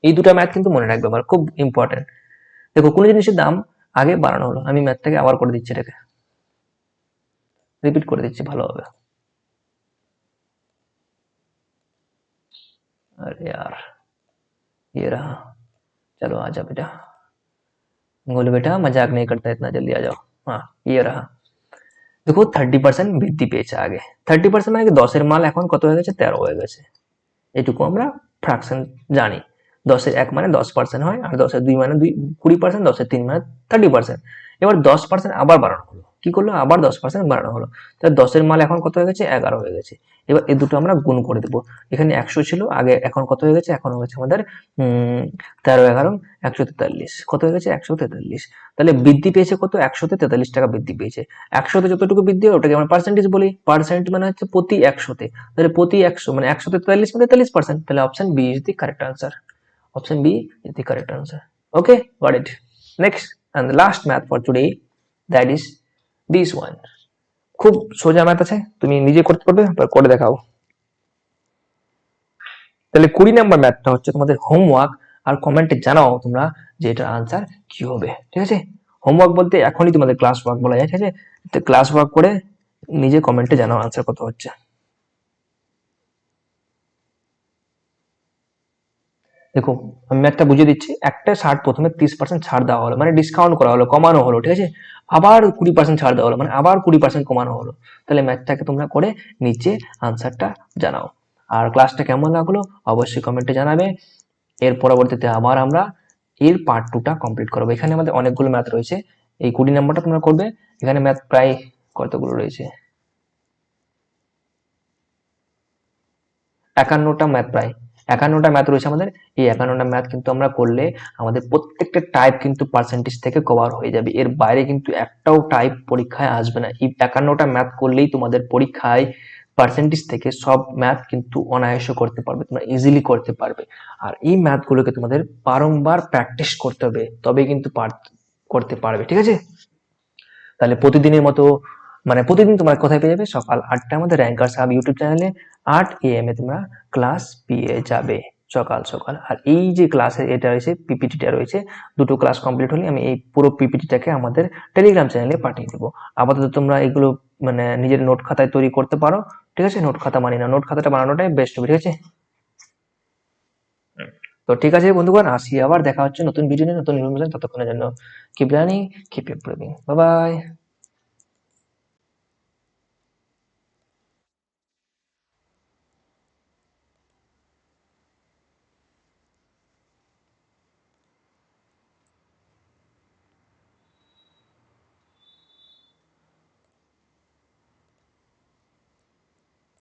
এই দুটো ম্যাথ কিন্তু মনে রাখবে, আমার খুব ইম্পর্টেন্ট। দেখো কোন জিনিসের দাম আগে বাড়ানো হলো, আমি ম্যাথটাকে আবার করে দিচ্ছি, এটাকে রিপিট করে দিচ্ছি ভালোভাবে। अरे यार, ये रहा। चलो आ जाओ बेटा, बोलो बेटा मजाक नहीं करता इतना जल्दी, आ जाओ। हाँ, ये रहा। দেখো 30% বৃদ্ধি পেয়েছে আগে। 30% মানে কি 10-এর মাল এখন কত হয়ে গেছে? 13 হয়ে গেছে। এটুকু আমরা ফ্র্যাকশন জানি। 10-এর 1 মানে 10% হয়, আর 10-এর 2 মানে 20%, 10-এর 3 মানে 30%। এবার 10% আবার বাড়ানো হলো। কি করলো? আবার 10% বাড়ানো হলো। তাহলে 10-এর মাল এখন কত হয়ে গেছে? 11 হয়ে গেছে। এবার এই দুটো আমরা গুণ করে দেবো। এখানে 100 ছিল আগে, এখন কত হয়ে গেছে? এখন হয়ে গেছে আমাদের 13 11 143। কত হয়ে গেছে? 143। তাহলে বৃদ্ধি পেয়েছে কত? 100-তে 43 টাকা বৃদ্ধি পেয়েছে। 100-তে যতটুকু বৃদ্ধি হয় ওটাকে আমরা পার্সেন্টেজ বলি। পার্সেন্ট মানে হচ্ছে প্রতি 100-তে, তাহলে প্রতি 100 মানে 100-তে 43 মানে 43%। তাহলে option B is the correct answer. Option B is the correct answer. Okay, got it. Next and the last math for today, that is this one. খুব সোজা ম্যাথ আছে, তুমি নিজে করতে পারবে, করে দেখাও। তাহলে 20 নাম্বার ম্যাথটা হচ্ছে তোমাদের হোমওয়ার্ক, আর কমেন্টে জানাও তোমরা যে এটার আনসার কি হবে। ঠিক আছে, হোমওয়ার্ক বলতে এখনই তোমাদের ক্লাস ওয়ার্ক বলা যায়। ঠিক আছে, তো ক্লাস ওয়ার্ক করে নিজে কমেন্টে জানাও আনসার কত হচ্ছে। দেখো আমি ম্যাথটা বুঝিয়ে দিচ্ছি। একটা শার্ট প্রথমে 30% ছাড় দেওয়া হলো, মানে ডিসকাউন্ট করা হলো, কমানো হলো। ঠিক আছে, আবার 20% ছাড় দেওয়া হলো, মানে আবার 20% কমানো হলো। তাহলে ম্যাথটাকে তোমরা করে নিচে আনসারটা জানাও। আর ক্লাসটা কেমন লাগলো অবশ্যই কমেন্টে জানাবে। এর পরবর্তীতে আবার আমরা এর পার্ট 2টা কমপ্লিট করবো। এখানে আমাদের অনেকগুলো ম্যাথ রয়েছে, এই 20 নাম্বারটা তোমরা করবে। এখানে ম্যাথ প্রায় কতগুলো রয়েছে, 51টা ম্যাথ, প্রায় 51টা ম্যাথ রয়েছে আমাদের। এই 51টা ম্যাথ কিন্তু আমরা করলে আমাদের প্রত্যেকটা টাইপ কিন্তু পার্সেন্টেজ থেকে কভার হয়ে যাবে। এর বাইরে কিন্তু একটাও টাইপ পরীক্ষায় আসবে না। এই 51টা ম্যাথ করলেই তোমাদের পরীক্ষায় পার্সেন্টেজ থেকে সব ম্যাথ কিন্তু অনায়াসে করতে পারবে, তোমরা ইজিলি করতে পারবে। আর এই ম্যাথগুলোকে তোমাদের বারংবার প্র্যাকটিস করতে হবে, তবে কিন্তু করতে পারবে, ঠিক আছে? তাহলে প্রতিদিনের মতো, মানে প্রতিদিন তোমার কোথায় পেয়ে যাবে, সকাল 8টায় আমাদের র্যাঙ্কার্স হাব ইউটিউব চ্যানেলে 8 AM তোমরা ক্লাস পেয়ে যাবে সকাল সকাল। আর এই যে ক্লাসে এটা রয়েছে, পিপিটিটা রয়েছে, দুটো ক্লাস কমপ্লিট হলে আমি এই পুরো পিপিটিটাকে আমাদের টেলিগ্রাম চ্যানেলে পাঠিয়ে দেবো। আপাতত তোমরা এগুলো মানে নিজের নোট খাতায় তৈরি করতে পারো, ঠিক আছে? নোট খাতা মানি না, নোট খাতাটা বানানোটাই বেস্ট হবে, ঠিক আছে? তো ঠিক আছে বন্ধুগণ, আসি আবার, দেখা হচ্ছে নতুন ভিডিও নিয়ে, নতুন ইনফরমেশন। ততক্ষণের জন্য keep learning, keep improving, bye bye.